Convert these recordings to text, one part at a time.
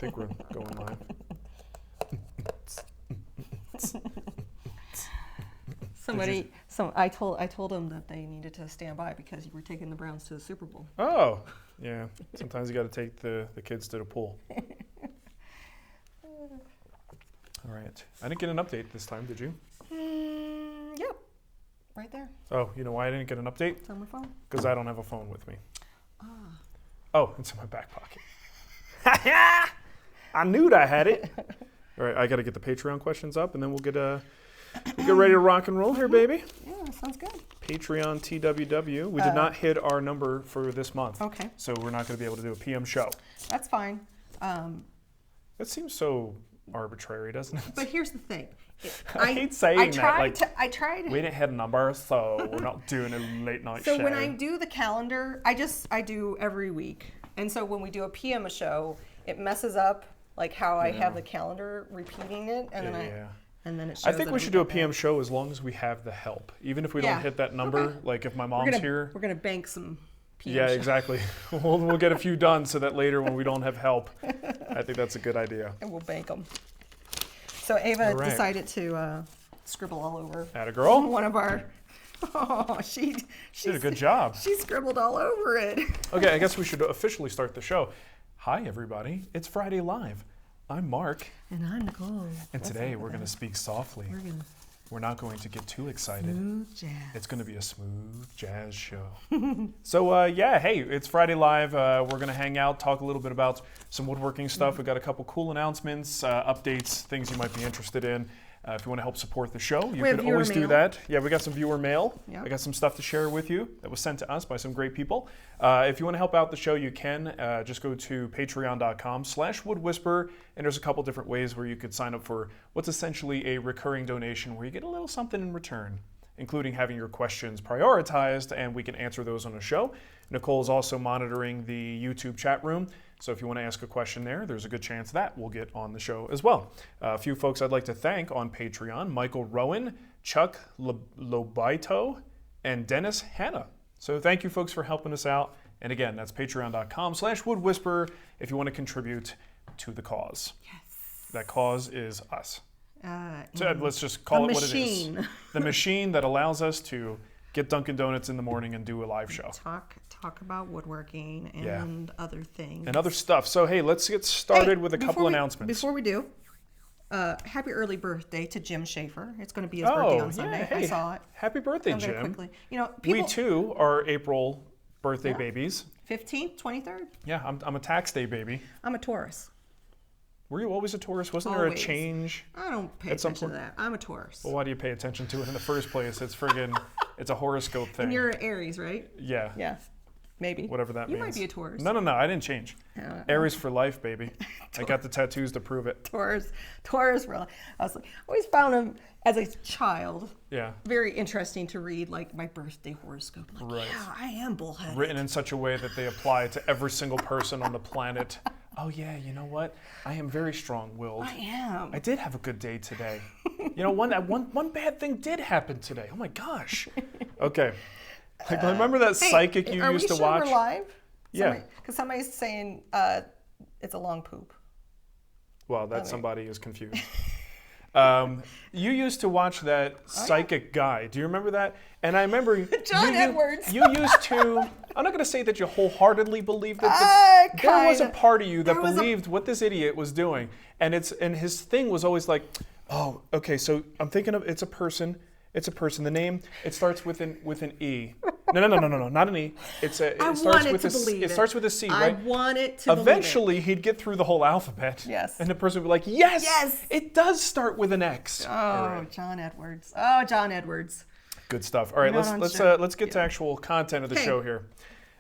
think we're going live. I told them that they needed to stand by because you were taking the Browns to the Super Bowl. Oh, yeah. Sometimes you got to take the kids to the pool. All right. I didn't get an update this time, did you? Yep. Right there. Oh, you know why I didn't get an update? It's on my phone. Because I don't have a phone with me. Ah. Oh, it's in my back pocket. I knew I had it. All right, I got to get the Patreon questions up, and then we'll get ready to rock and roll here, baby. Yeah, sounds good. Patreon TWW. We did not hit our number for this month. Okay. So we're not going to be able to do a PM show. That's fine. That seems so arbitrary, doesn't it? But here's the thing. I hate saying that. I tried. We didn't hit a number, so we're not doing a late night show. So when I do the calendar, I do every week. And so when we do a PM show, it messes up like how I have the calendar repeating it, and then it shows. I think we should do a PM show as long as we have the help. Even if we don't hit that number, like if my mom's here. We're going to bank some PM Yeah, shows. exactly. We'll get a few done so that later when we don't have help, I think that's a good idea. And we'll bank them. So Ava decided to scribble all over. Atta girl. One of our. Oh, she did a good job. She scribbled all over it. Okay, I guess we should officially start the show. Hi, everybody. It's Friday Live. I'm Marc. And I'm Nicole. And today we're going to speak softly. We're not going to get too excited. Smooth jazz. It's going to be a smooth jazz show. So, hey, it's Friday Live. We're going to hang out, talk a little bit about some woodworking stuff. We've got a couple cool announcements, updates, things you might be interested in. If you want to help support the show, you can always do that. Yeah, we got some viewer mail. Yep. I got some stuff to share with you that was sent to us by some great people. If you want to help out the show, you can. Just go to patreon.com/woodwhisperer, and there's a couple different ways where you could sign up for what's essentially a recurring donation where you get a little something in return, including having your questions prioritized, and we can answer those on the show. Nicole is also monitoring the YouTube chat room. So if you want to ask a question there, there's a good chance that we'll get on the show as well. A few folks I'd like to thank on Patreon: Michael Rowan, Chuck Lobito, and Dennis Hanna. So thank you folks for helping us out. And again, that's patreon.com/woodwhisperer if you want to contribute to the cause. Yes. That cause is us. So let's just call it what it is. The machine that allows us to get Dunkin' Donuts in the morning and do a live show. Talk about woodworking and other things. And other stuff. So, hey, let's get started with a couple announcements. Before we do, happy early birthday to Jim Schaefer. It's going to be his birthday on Sunday. Hey, I saw it. Happy birthday, Jim. Quickly. You know, we, too, are April birthday babies. 15th, 23rd? Yeah, I'm a tax day baby. I'm a Taurus. Were you always a Taurus? Wasn't there a change? I don't pay attention to that. I'm a Taurus. Well, why do you pay attention to it in the first place? It's friggin', it's a horoscope thing. And you're an Aries, right? Yeah. Yeah. Maybe. Whatever that means. You might be a Taurus. No, I didn't change. Aries for life, baby. I got the tattoos to prove it. Taurus, really. I always found him as a child. Yeah. Very interesting to read, like my birthday horoscope. Like, yeah, I am bullheaded. Written in such a way that they apply to every single person on the planet. Oh yeah, you know what? I am very strong-willed. I am. I did have a good day today. You know, one bad thing did happen today. Oh my gosh. Okay. Like, remember that psychic you used to watch? Are we sure we're live? Yeah. Because somebody's saying it's a long poop. Well, that somebody is confused. You used to watch that psychic guy. Do you remember that? And I remember John Edwards. You used to. I'm not going to say that you wholeheartedly believed it, but there was a part of you that believed what this idiot was doing, and his thing was always like, oh, okay, so I'm thinking of it's a person. It's a person. The name, it starts with an E. No, not an E. It starts with a C, right? I want it to Eventually, he'd get through the whole alphabet. Yes. And the person would be like, yes, it does start with an X. Oh, right. John Edwards. Good stuff. All right, let's get to actual content of the show here.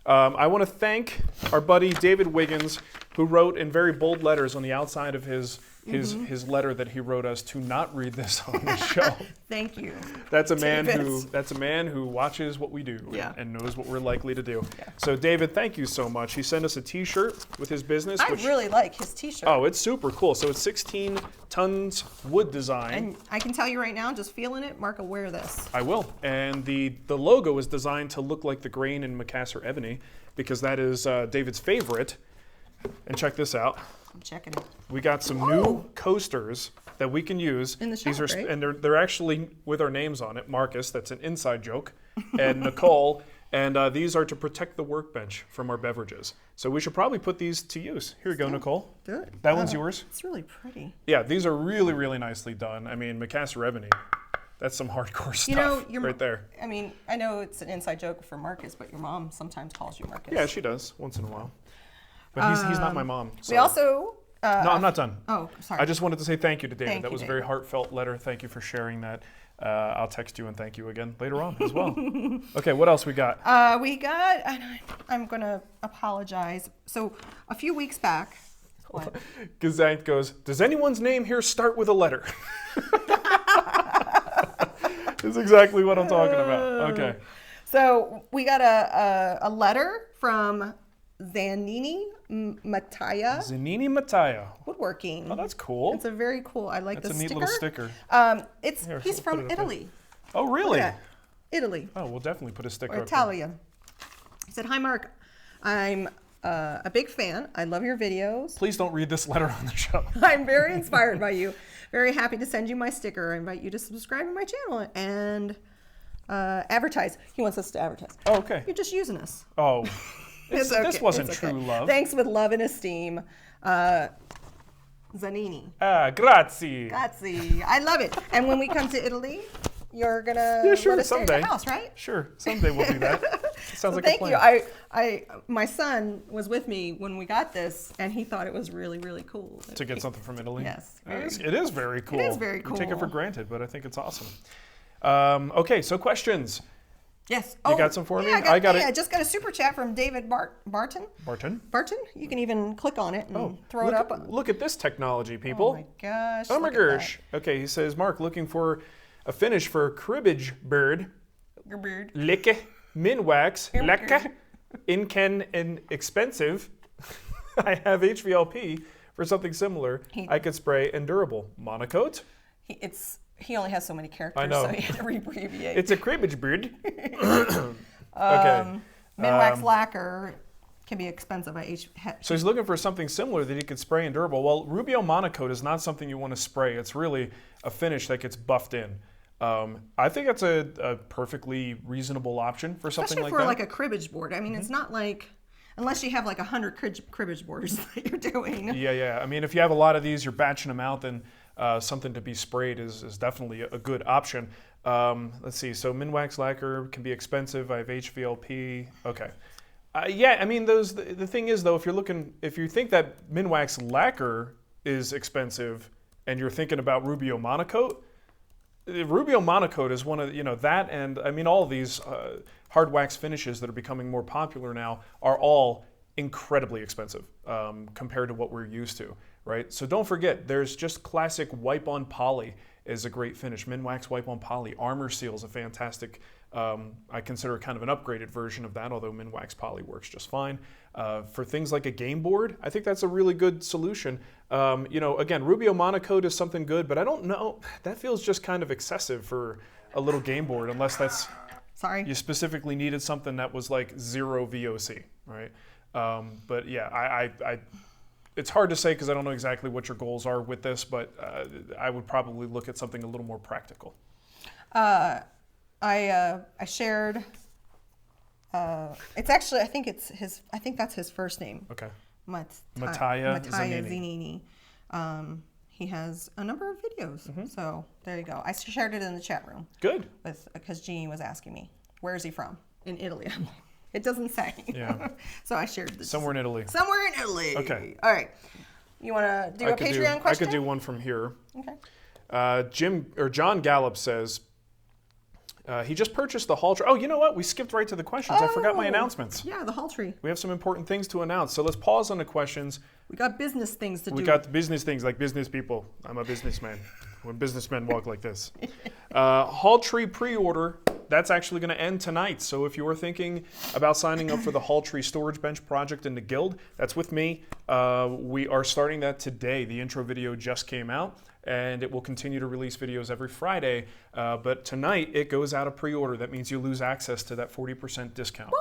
I want to thank our buddy David Wiggins, who wrote in very bold letters on the outside of his letter that he wrote us to not read this on the show. Thank you. That's a man who watches what we do and knows what we're likely to do. Yeah. So David, thank you so much. He sent us a T-shirt with his business. I really like his T-shirt. Oh, it's super cool. So it's 16 tons wood design. And I can tell you right now, just feeling it, Marc will wear this. I will. And the logo is designed to look like the grain in Macassar ebony, because that is David's favorite. And check this out. I'm checking it. We got some new coasters that we can use. In the shop, These are, right? and they're actually with our names on it. Marcus, that's an inside joke, and Nicole, and these are to protect the workbench from our beverages. So we should probably put these to use. Here you go, Nicole. Do it. That one's yours. It's really pretty. Yeah, these are really, really nicely done. I mean, Macassar Ebony, that's some hardcore stuff right there. I mean, I know it's an inside joke for Marcus, but your mom sometimes calls you Marcus. Yeah, she does once in a while. But he's not my mom. So. We also... no, I'm not done. Oh, sorry. I just wanted to say thank you to David. Thank that you, was a David. very heartfelt letter. Thank you for sharing that. I'll text you and thank you again later on as well. Okay, what else we got? I'm going to apologize. So a few weeks back, what? Gazank goes, does anyone's name here start with a letter? That's exactly what I'm talking about. Okay. So we got a letter from Zanini Mataya Woodworking. Oh, that's cool. It's a very cool. I like that's the a sticker. neat little sticker. He's from Italy. Oh, really? Italy. Oh, we'll definitely put a sticker Or up there. Italia. He said, "Hi, Marc. I'm a big fan. I love your videos. Please don't read this letter on the show. I'm very inspired by you. Very happy to send you my sticker. I invite you to subscribe to my channel and advertise." He wants us to advertise. Oh, okay. You're just using us. Oh, It's okay. this wasn't It's okay. true love. Thanks with love and esteem. Zanini. Grazie. Grazie. I love it. And when we come to Italy, you're gonna Yeah, sure, let us stay someday. at the house, right? Sure, someday we'll do that. Sounds like a Thank plan. you. My son was with me when we got this, and he thought it was really, really cool. To get something from Italy? Yes. It is very cool. It is very We take it for cool. granted, but I think it's awesome. Okay, so questions. Yes. You got some for me? I got it. I just got a super chat from David Barton. Barton? Barton? You can even click on it and throw look it up. Look at this technology, people. Oh my gosh. Oh my look at gosh. Okay, he says, Marc, looking for a finish for cribbage bird. that. Your beard. Licke, min wax, Your lekke, beard. inken, and expensive. I have HVLP for something similar. I could spray and durable. Monocoat. He only has so many characters, I know. so he had to abbreviate. It's a cribbage bird. Okay. Min-wax lacquer can be expensive. So he's looking for something similar that he could spray and durable. Well, Rubio Monocoat is not something you want to spray. It's really a finish that gets buffed in. I think that's a perfectly reasonable option for something Especially like for that. like a cribbage board. I mean, it's not like, unless you have like 100 cribbage boards that you're doing. Yeah. I mean, if you have a lot of these, you're batching them out, then something to be sprayed is definitely a good option. Let's see. So min-wax lacquer can be expensive. I have HVLP. Okay. Yeah, I mean, the thing is, though, if you think that min-wax lacquer is expensive and you're thinking about Rubio Monocoat, Rubio Monocoat is one of, that, and I mean, all of these hard wax finishes that are becoming more popular now are all incredibly expensive compared to what we're used to, right? So don't forget, there's just classic wipe-on poly is a great finish. Min-wax wipe-on poly. Armor Seal is a fantastic, I consider kind of an upgraded version of that, although min-wax poly works just fine. For things like a game board, I think that's a really good solution. Again, Rubio Monocoat is something good, but I don't know, that feels just kind of excessive for a little game board, unless that's, you specifically needed something that was like 0 VOC, right? But yeah, it's hard to say because I don't know exactly what your goals are with this, but I would probably look at something a little more practical. I shared. It's actually, I think that's his first name. Okay. Mattia Zanini. He has a number of videos, so there you go. I shared it in the chat room. Good. Because Jeannie was asking me, where is he from? In Italy. I'm like, it doesn't say. Yeah. So I shared this. Somewhere in Italy. Somewhere in Italy. Okay. All right. You want to do a Patreon question? I could do one from here. Okay. John Gallup says, he just purchased the Hall tree. Oh, you know what? We skipped right to the questions. I forgot my announcements. Yeah, the Hall tree. We have some important things to announce. So let's pause on the questions. We got business things to do. We got the business things like business people. I'm a businessman. When businessmen walk like this. Hall tree pre-order, that's actually going to end tonight. So if you were thinking about signing up for the Hall tree storage bench project in the guild, that's with me. We are starting that today. The intro video just came out, and it will continue to release videos every Friday. But tonight, it goes out of pre-order. That means you lose access to that 40% discount.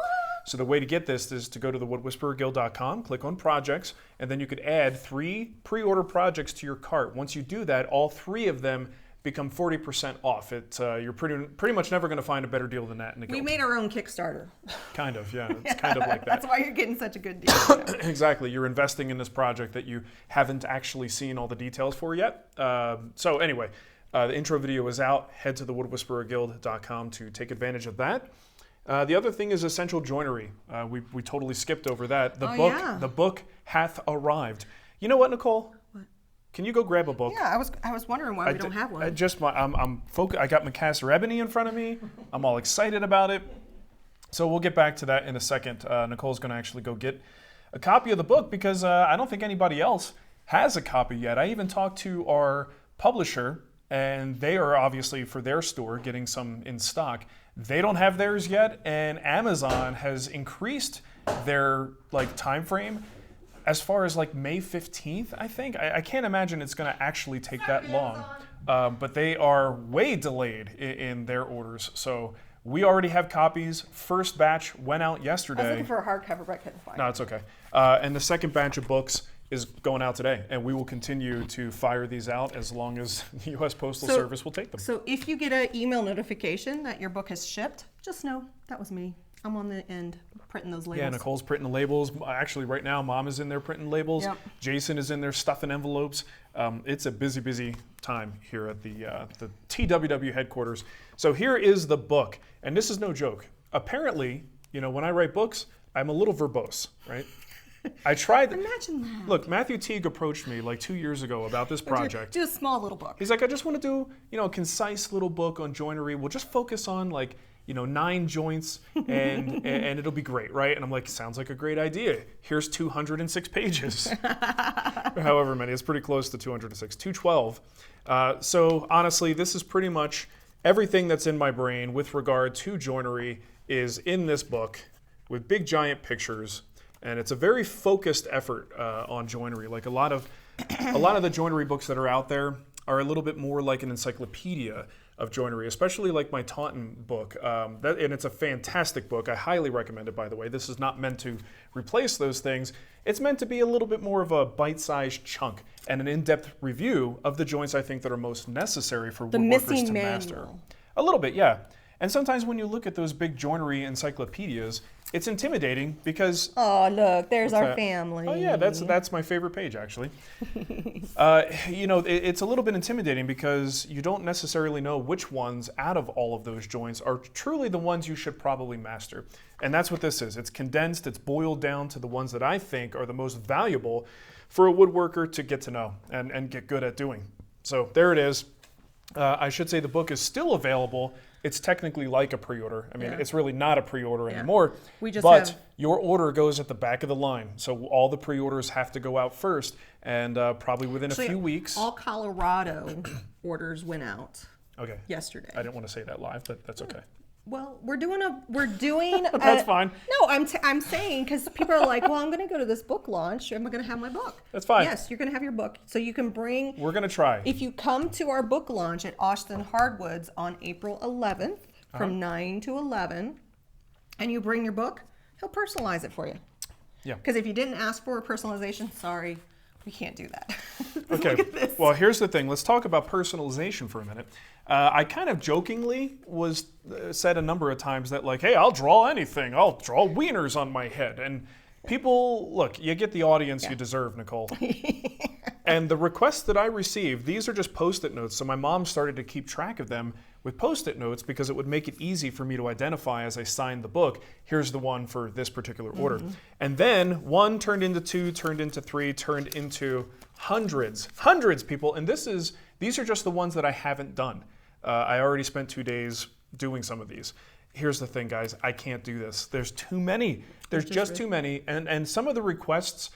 So the way to get this is to go to the woodwhispererguild.com, click on projects, and then you could add 3 pre-order projects to your cart. Once you do that, all 3 of them become 40% off. You're pretty much never going to find a better deal than that in the guild. We made our own Kickstarter. Kind of, yeah. It's kind of like that. That's why you're getting such a good deal. Exactly. You're investing in this project that you haven't actually seen all the details for yet. So anyway, the intro video is out. Head to the woodwhispererguild.com to take advantage of that. The other thing is Essential Joinery. We totally skipped over that. The book hath arrived. You know what, Nicole? What? Can you go grab a book? Yeah, I was wondering why we don't have one. I'm focused. I got Macassar Ebony in front of me. I'm all excited about it. So we'll get back to that in a second. Nicole's going to actually go get a copy of the book because I don't think anybody else has a copy yet. I even talked to our publisher, and they are obviously for their store getting some in stock. They don't have theirs yet, and Amazon has increased their time frame as far as May 15th, I think. I can't imagine it's going to actually take that long. But they are way delayed in their orders. So we already have copies. First batch went out yesterday. I was looking for a hardcover, but I couldn't find it. No, it's okay. And the second batch of books is going out today. And we will continue to fire these out as long as the U.S. Postal Service will take them. So if you get an email notification that your book has shipped, just know that was me. I'm on the end printing those labels. Yeah, Nicole's printing the labels. Actually, right now, Mom is in there printing labels. Yep. Jason is in there stuffing envelopes. It's a busy, busy time here at the TWW headquarters. So here is the book, and this is no joke. Apparently, when I write books, I'm a little verbose, right? I tried. Imagine that. Look, Matthew Teague approached me 2 years ago about this project. Do a small little book. He's like, I just want to do, a concise little book on joinery. We'll just focus on 9 joints and it'll be great, right? And I'm like, sounds like a great idea. Here's 206 pages. However many, it's pretty close to 206, 212. So honestly, this is pretty much everything that's in my brain with regard to joinery is in this book with big giant pictures. And it's a very focused effort on joinery. A lot of the joinery books that are out there are a little bit more like an encyclopedia of joinery, especially my Taunton book. And it's a fantastic book. I highly recommend it, by the way. This is not meant to replace those things. It's meant to be a little bit more of a bite-sized chunk and an in-depth review of the joints I think that are most necessary for woodworkers to master. A little bit, yeah. And sometimes when you look at those big joinery encyclopedias, it's intimidating because... Oh, look, there's our family. Oh, yeah, that's my favorite page, actually. It's a little bit intimidating because you don't necessarily know which ones out of all of those joints are truly the ones you should probably master. And that's what this is. It's condensed, it's boiled down to the ones that I think are the most valuable for a woodworker to get to know and get good at doing. So there it is. I should say the book is still available. It's technically like a pre-order. I mean, it's really not a pre-order anymore. Your order goes at the back of the line. So all the pre-orders have to go out first, and probably within a few weeks. All Colorado orders went out yesterday. I didn't want to say that live, but that's okay. Well, we're doing That's fine. No, I'm saying because people are like, well, I'm going to go to this book launch. Am I going to have my book? That's fine. Yes, you're going to have your book. So you can bring. We're going to try. If you come to our book launch at Austin Hardwoods on April 11th from 9 to 11, and you bring your book, he'll personalize it for you. Yeah. Because if you didn't ask for a personalization, sorry, we can't do that. Okay. Look at this. Well, here's the thing. Let's talk about personalization for a minute. I kind of jokingly said a number of times that hey, I'll draw anything. I'll draw wieners on my head. And people, look, you get the audience you deserve, Nicole. And the requests that I received, these are just Post-it notes. So my mom started to keep track of them with Post-it notes because it would make it easy for me to identify as I signed the book. Here's the one for this particular order. And then 1 turned into 2, turned into 3, turned into hundreds, people. And these are just the ones that I haven't done. I already spent 2 days doing some of these. Here's the thing, guys. I can't do this. There's too many. There's just too many. And some of the requests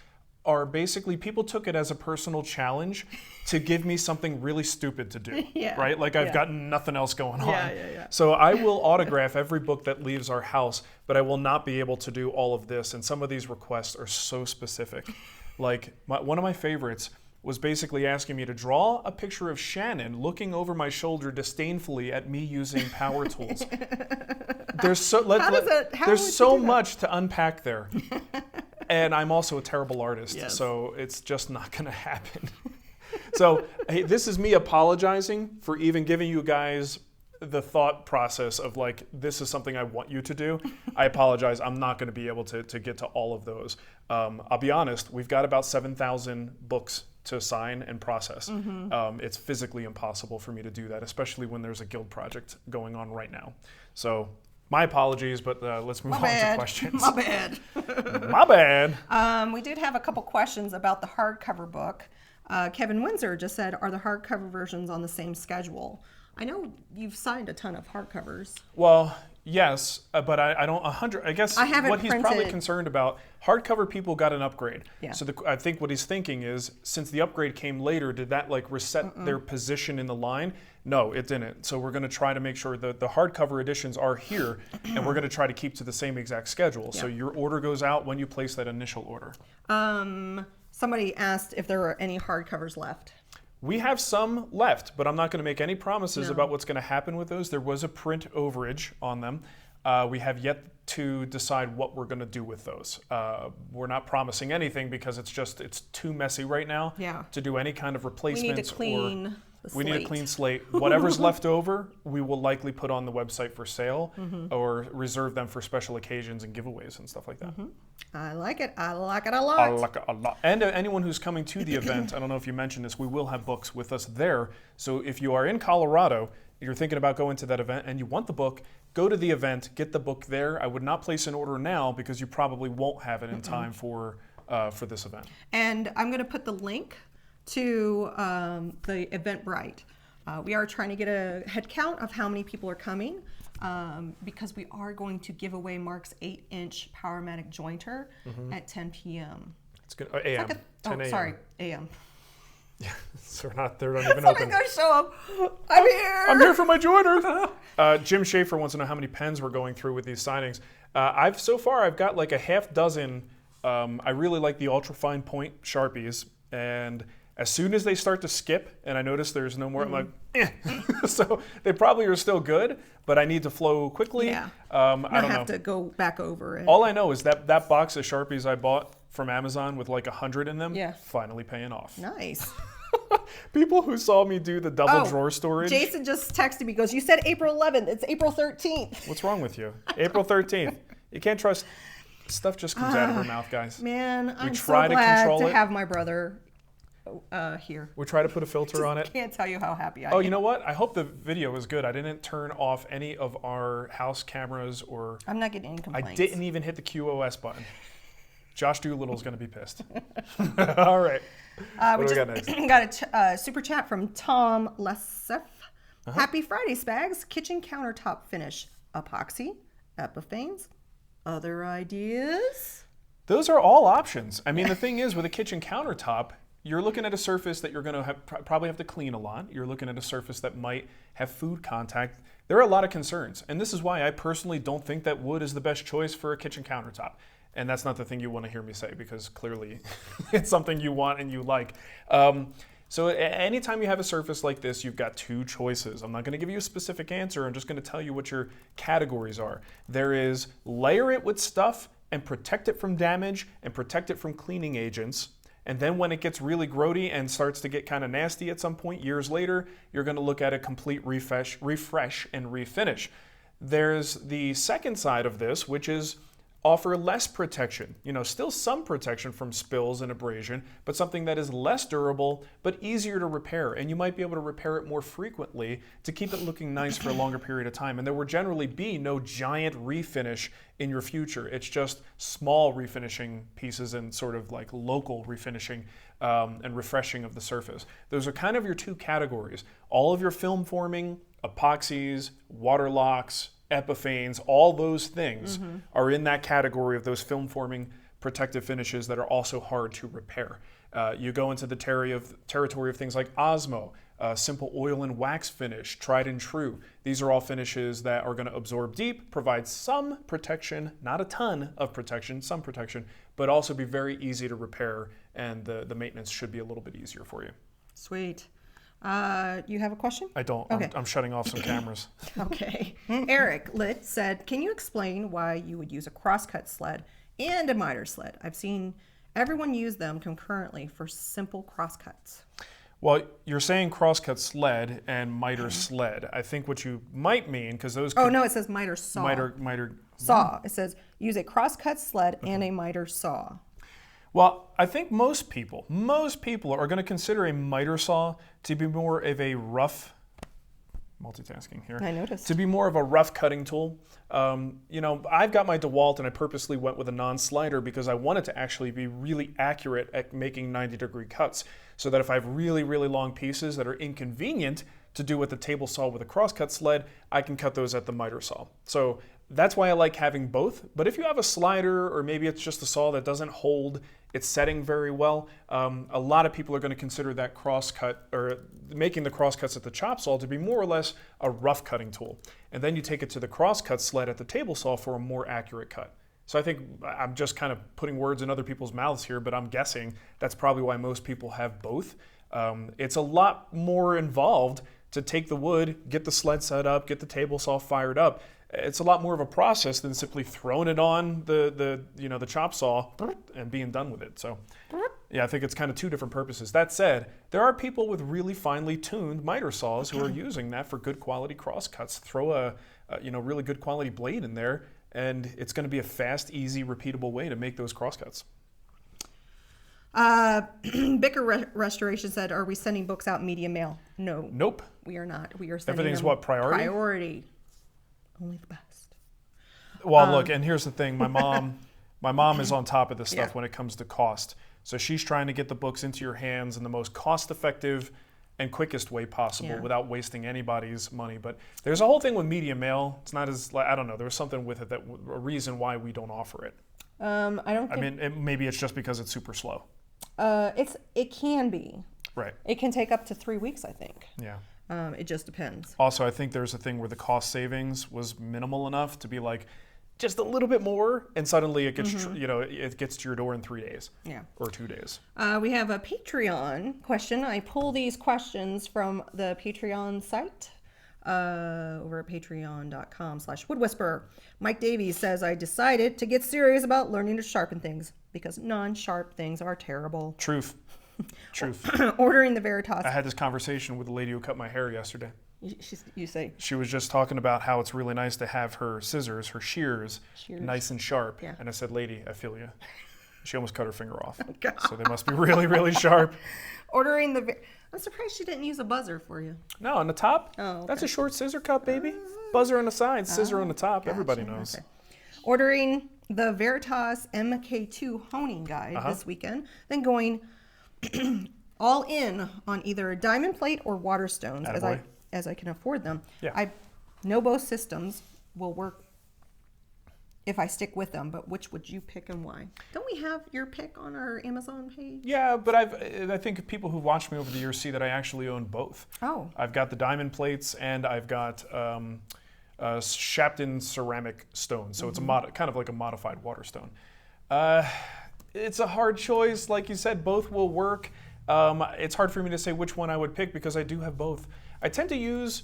are basically people took it as a personal challenge to give me something really stupid to do. Right? I've got nothing else going on. So I will autograph every book that leaves our house, but I will not be able to do all of this. And some of these requests are so specific. One of my favorites was basically asking me to draw a picture of Shannon looking over my shoulder disdainfully at me using power tools. There's so much to unpack there. And I'm also a terrible artist, so it's just not going to happen. So hey, this is me apologizing for even giving you guys the thought process of like, this is something I want you to do. I apologize. I'm not going to be able to get to all of those. I'll be honest, we've got about 7,000 books to sign and process. It's physically impossible for me to do that, especially when there's a guild project going on right now. So my apologies, but let's move on to questions. My bad. My bad. We did have a couple questions about the hardcover book. Kevin Windsor just said, are the hardcover versions on the same schedule? I know you've signed a ton of hardcovers. Well, yes, but I don't 100. I guess I haven't what he's probably concerned about, hardcover people got an upgrade. Yeah. So I think what he's thinking is, since the upgrade came later, did that like reset their position in the line? No, it didn't. So we're going to try to make sure that the hardcover editions are here, and we're going to try to keep to the same exact schedule. Yeah. So your order goes out when you place that initial order. Somebody asked if there are any hardcovers left. We have some left, but I'm not going to make any promises about what's going to happen with those. There was a print overage on them. We have yet to decide what we're going to do with those. We're not promising anything because it's too messy right now to do any kind of replacements. We need a clean slate. Whatever's left over, we will likely put on the website for sale or reserve them for special occasions and giveaways and stuff like that. I like it. I like it a lot. I like it a lot. And anyone who's coming to the event, I don't know if you mentioned this, we will have books with us there. So if you are in Colorado, you're thinking about going to that event and you want the book, go to the event, get the book there. I would not place an order now because you probably won't have it in time for this event. And I'm going to put the link to the Eventbrite. We are trying to get a head count of how many people are coming because we are going to give away Marc's 8-inch Powermatic jointer at 10 p.m. It's good. A.m. Like 10 a.m. Sorry, a.m. Yeah, so they're not even open. Gonna show up. I'm here. I'm here for my jointer. Jim Schaefer wants to know how many pens we're going through with these signings. I've got like a half dozen. I really like the ultrafine point Sharpies, and as soon as they start to skip and I notice there's no more, I'm like, eh. So they probably are still good, but I need to flow quickly. Yeah. I don't have to go back over it. All I know is that box of Sharpies I bought from Amazon with like 100 in them, finally paying off. Nice. People who saw me do the double drawer storage. Jason just texted me, goes, you said April 11th. It's April 13th. What's wrong with you? April 13th. You can't trust. Stuff just comes out of her mouth, guys. Man, I'm so glad to have my brother here. We try to put a filter on it. Can't tell you how happy I am. Oh, you know what? I hope the video was good. I didn't turn off any of our house cameras or... I'm not getting any complaints. I didn't even hit the QoS button. Josh Doolittle's going to be pissed. All right. What do we got next? Got a super chat from Tom Lesef. Happy Friday, Spags. Kitchen countertop finish. Epoxy. Epiphanes. Other ideas? Those are all options. I mean, the thing is, with a kitchen countertop, you're looking at a surface that you're going to probably have to clean a lot. You're looking at a surface that might have food contact. There are a lot of concerns. And this is why I personally don't think that wood is the best choice for a kitchen countertop. And that's not the thing you want to hear me say, because clearly it's something you want and you like. So anytime you have a surface like this, you've got two choices. I'm not going to give you a specific answer. I'm just going to tell you what your categories are. There is layer it with stuff and protect it from damage and protect it from cleaning agents. And then when it gets really grody and starts to get kind of nasty at some point, years later, you're going to look at a complete refresh and refinish. There's the second side of this, which is offer less protection. You know, still some protection from spills and abrasion, but something that is less durable, but easier to repair. And you might be able to repair it more frequently to keep it looking nice for a longer period of time. And there will generally be no giant refinish in your future. It's just small refinishing pieces and sort of like local refinishing and refreshing of the surface. Those are kind of your two categories. All of your film forming, epoxies, water locks, Epiphanes, all those things are in that category of those film forming protective finishes that are also hard to repair. You go into the territory of things like Osmo, simple oil and wax finish, tried and true. These are all finishes that are going to absorb deep, provide some protection, not a ton of protection, some protection, but also be very easy to repair, and the maintenance should be a little bit easier for you. Sweet. You have a question? I don't. Okay. I'm shutting off some cameras. Okay. Eric Litt said, can you explain why you would use a crosscut sled and a miter sled? I've seen everyone use them concurrently for simple crosscuts. Well, you're saying crosscut sled and miter sled. I think what you might mean, because those. Oh, no, it says miter saw. Miter. Saw. It says use a crosscut sled and a miter saw. Well, I think most people are going to consider a miter saw to be more of a rough, multitasking here. I noticed. To be more of a rough cutting tool. I've got my DeWalt and I purposely went with a non-slider because I wanted to actually be really accurate at making 90-degree cuts so that if I have really, really long pieces that are inconvenient to do with the table saw with a crosscut sled, I can cut those at the miter saw. So that's why I like having both. But if you have a slider or maybe it's just a saw that doesn't hold its setting very well, a lot of people are going to consider that crosscut or making the crosscuts at the chop saw to be more or less a rough cutting tool. And then you take it to the crosscut sled at the table saw for a more accurate cut. So I think I'm just kind of putting words in other people's mouths here, but I'm guessing that's probably why most people have both. It's a lot more involved to take the wood, get the sled set up, get the table saw fired up. It's a lot more of a process than simply throwing it on the chop saw and being done with it. So yeah, I think it's kind of two different purposes. That said, there are people with really finely tuned miter saws who are using that for good quality crosscuts. Throw a really good quality blade in there, and it's going to be a fast, easy, repeatable way to make those crosscuts. Bicker Restoration said, are we sending books out medium mail? No. Nope. We are not. We are sending Everything's them what, priority? Priority. Only the best. Well, look, and here's the thing. My mom is on top of this stuff Yeah. when it comes to cost. So she's trying to get the books into your hands in the most cost-effective and quickest way possible without wasting anybody's money. But there's a whole thing with medium mail. It's not as, I don't know, there's something with it that a reason why we don't offer it. Maybe it's just because it's super slow. It can be. Right. It can take up to 3 weeks, I think. Yeah. It just depends. Also, I think there's a thing where the cost savings was minimal enough to be like, just a little bit more, and suddenly it gets it gets to your door in 3 days. Yeah. Or 2 days. We have a Patreon question. I pull these questions from the Patreon site over at patreon.com/woodwhisperer. Mike Davies says, I decided to get serious about learning to sharpen things because non-sharp things are terrible. Truth. Ordering the Veritas. I had this conversation with the lady who cut my hair yesterday. You say? She was just talking about how it's really nice to have her scissors, her shears, nice and sharp. Yeah. And I said, lady, I feel you. She almost cut her finger off. Oh, God. So they must be really, really sharp. Ordering the... I'm surprised she didn't use a buzzer for you. No, on the top. Oh, okay. That's a short scissor cut, baby. Buzzer on the side, scissor on the top. Gotcha. Everybody knows. Okay. Ordering the Veritas MK2 honing guide this weekend, then going all in on either a diamond plate or water stones as I can afford them. Yeah. I know both systems will work if I stick with them, but which would you pick and why? Don't we have your pick on our Amazon page? Yeah, but I think people who've watched me over the years see that I actually own both. Oh. I've got the diamond plates and I've got Shapton ceramic stone. So it's kind of like a modified water stone. It's a hard choice. Like you said, both will work. It's hard for me to say which one I would pick because I do have both. I tend to use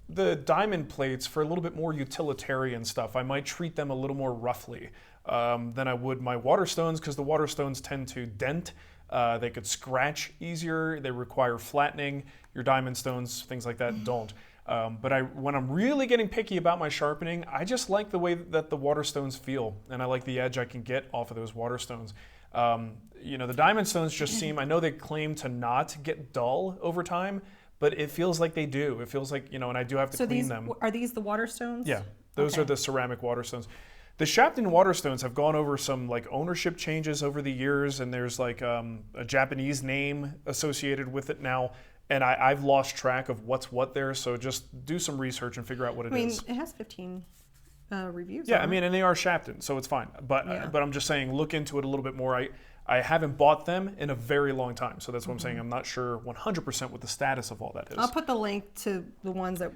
the diamond plates for a little bit more utilitarian stuff. I might treat them a little more roughly than I would my water stones because the water stones tend to dent. They could scratch easier. They require flattening. Your diamond stones, things like that, don't. But when I'm really getting picky about my sharpening, I just like the way that the water stones feel, and I like the edge I can get off of those water stones. The diamond stones just seem, I know they claim to not get dull over time, but it feels like they do. It feels like, and I do have to clean them. Are these the water stones? Yeah, those are the ceramic water stones. The Shapton water stones have gone over some like ownership changes over the years, and there's like a Japanese name associated with it now. And I've lost track of what's what there, so just do some research and figure out what it is. It has 15 reviews. Yeah, and they are Shapton, so it's fine. But I'm just saying, look into it a little bit more. I haven't bought them in a very long time, so that's what I'm saying. I'm not sure 100% what the status of all that is. I'll put the link to the ones that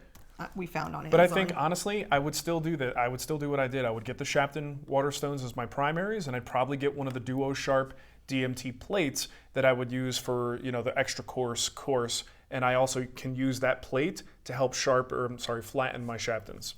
we found on Amazon. But I think, honestly, I would still do that. I would still do what I did. I would get the Shapton water stones as my primaries, and I'd probably get one of the Duo Sharp DMT plates that I would use for, the extra coarse, and I also can use that plate to help flatten my shaptons.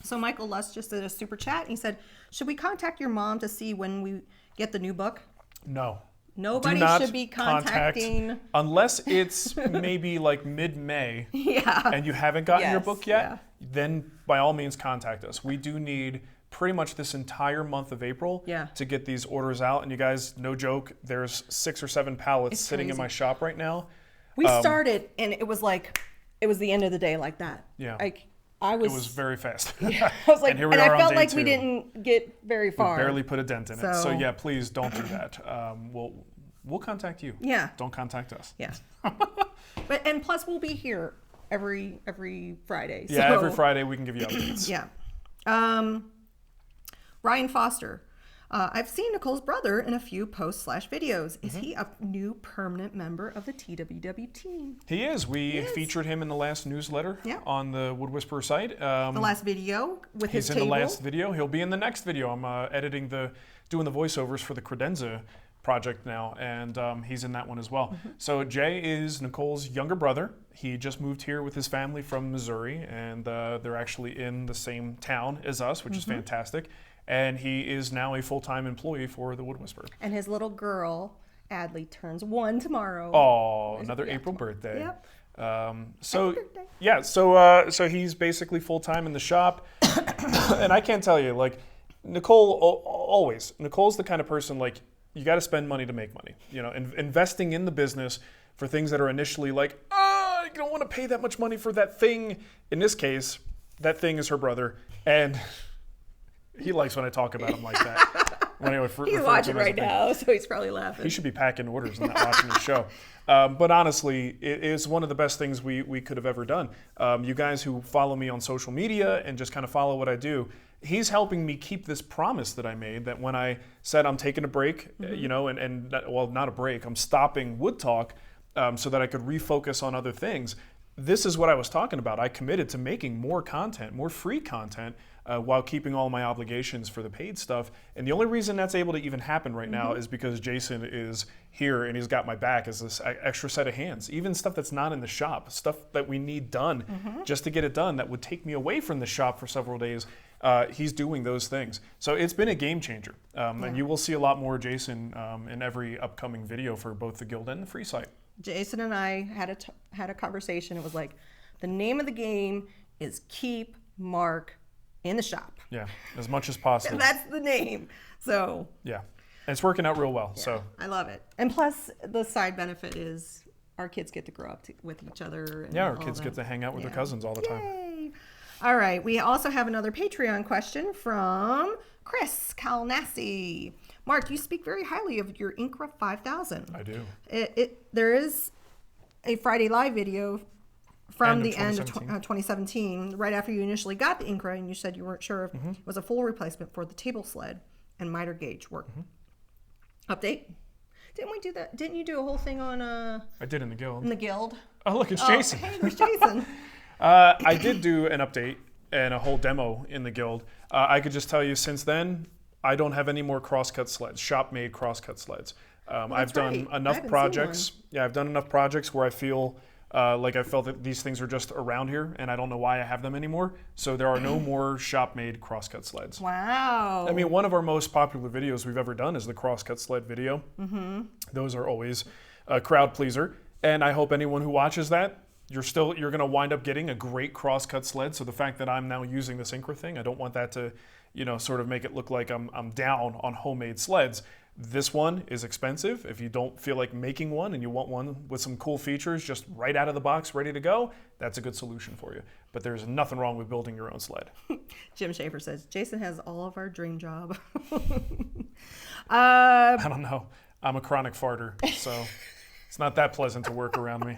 So Michael Lust just did a super chat. He said, should we contact your mom to see when we get the new book? No. Nobody should be contacting. Unless it's maybe like mid-May and you haven't gotten your book yet, then by all means contact us. We do need pretty much this entire month of April to get these orders out. And you guys, no joke, there's 6 or 7 pallets sitting in my shop right now. We started and it was the end of the day like that. Yeah. It was very fast. I was like, and I felt like we didn't get very far. We barely put a dent in it. So yeah, please don't do that. We'll contact you. Yeah. Don't contact us. Yeah. And plus we'll be here every Friday. Yeah, every Friday we can give you updates. Yeah. Ryan Foster. I've seen Nicole's brother in a few posts/videos. Is he a new permanent member of the TWW team? He is. We featured him in the last newsletter on the Wood Whisperer site. The last video with his table. He's in the last video. He'll be in the next video. I'm doing the voiceovers for the credenza project now, and he's in that one as well. So Jay is Nicole's younger brother. He just moved here with his family from Missouri, and they're actually in the same town as us, which is fantastic. And he is now a full-time employee for the Wood Whisperer. And his little girl, Adley, turns 1 tomorrow. Oh, another April birthday. Yep. So he's basically full-time in the shop. And I can't tell you, like, Nicole's the kind of person, like, you got to spend money to make money. You know, investing in the business for things that are initially like, I don't want to pay that much money for that thing. In this case, that thing is her brother. And he likes when I talk about him like that. Anyway, he's watching right now, so he's probably laughing. He should be packing orders and not watching the show. But honestly, it is one of the best things we could have ever done. You guys who follow me on social media and just kind of follow what I do, he's helping me keep this promise that I made, that when I said I'm taking a break, not a break, I'm stopping Wood Talk so that I could refocus on other things. This is what I was talking about. I committed to making more content, more free content, while keeping all my obligations for the paid stuff. And the only reason that's able to even happen right now is because Jason is here and he's got my back as this extra set of hands. Even stuff that's not in the shop, stuff that we need done just to get it done that would take me away from the shop for several days, he's doing those things. So it's been a game changer. And you will see a lot more Jason in every upcoming video for both the Guild and the free site. Jason and I had a conversation. It was like, the name of the game is keep Marc in the shop. Yeah, as much as possible. That's the name. So yeah, and it's working out real well. Yeah, so I love it. And plus, the side benefit is our kids get to grow up with each other. And our kids get to hang out with their cousins all the time. Yay. All right, we also have another Patreon question from Chris Calnassi. Marc, you speak very highly of your Incra 5000. I do. There is a Friday Live video from the end of 2017, right after you initially got the Incra, and you said you weren't sure if it was a full replacement for the table sled and miter gauge work. Update? Didn't we do that? Didn't you do a whole thing on I did in the Guild. In the Guild. Oh, look, it's Jason. Hey, there's Jason. I did do an update and a whole demo in the Guild. I could just tell you, since then, I don't have any more crosscut sleds, shop-made crosscut sleds. I've done enough projects. Yeah, I've done enough projects where I feel like I felt that these things are just around here, and I don't know why I have them anymore. So there are no more shop-made crosscut sleds. Wow. I mean, one of our most popular videos we've ever done is the crosscut sled video. Those are always a crowd pleaser, and I hope anyone who watches that, you're going to wind up getting a great crosscut sled. So the fact that I'm now using this Incra thing, I don't want that to, sort of make it look like I'm down on homemade sleds. This one is expensive. If you don't feel like making one and you want one with some cool features just right out of the box, ready to go, that's a good solution for you. But there's nothing wrong with building your own sled. Jim Schaefer says, Jason has all of our dream job. I don't know. I'm a chronic farter, so it's not that pleasant to work around me.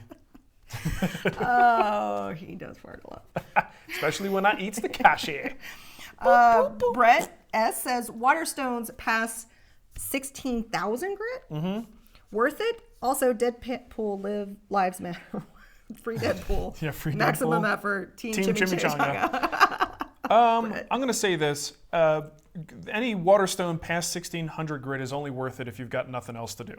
Oh, he does fart a lot. Especially when I eats the cashier. Brett S says, Waterstones pass 16,000 grit? Worth it? Also, Deadpool lives matter. Free Deadpool. Yeah, free Maximum Deadpool. effort. Team Chimichanga. I'm going to say this. Any Waterstone past 1,600 grit is only worth it if you've got nothing else to do.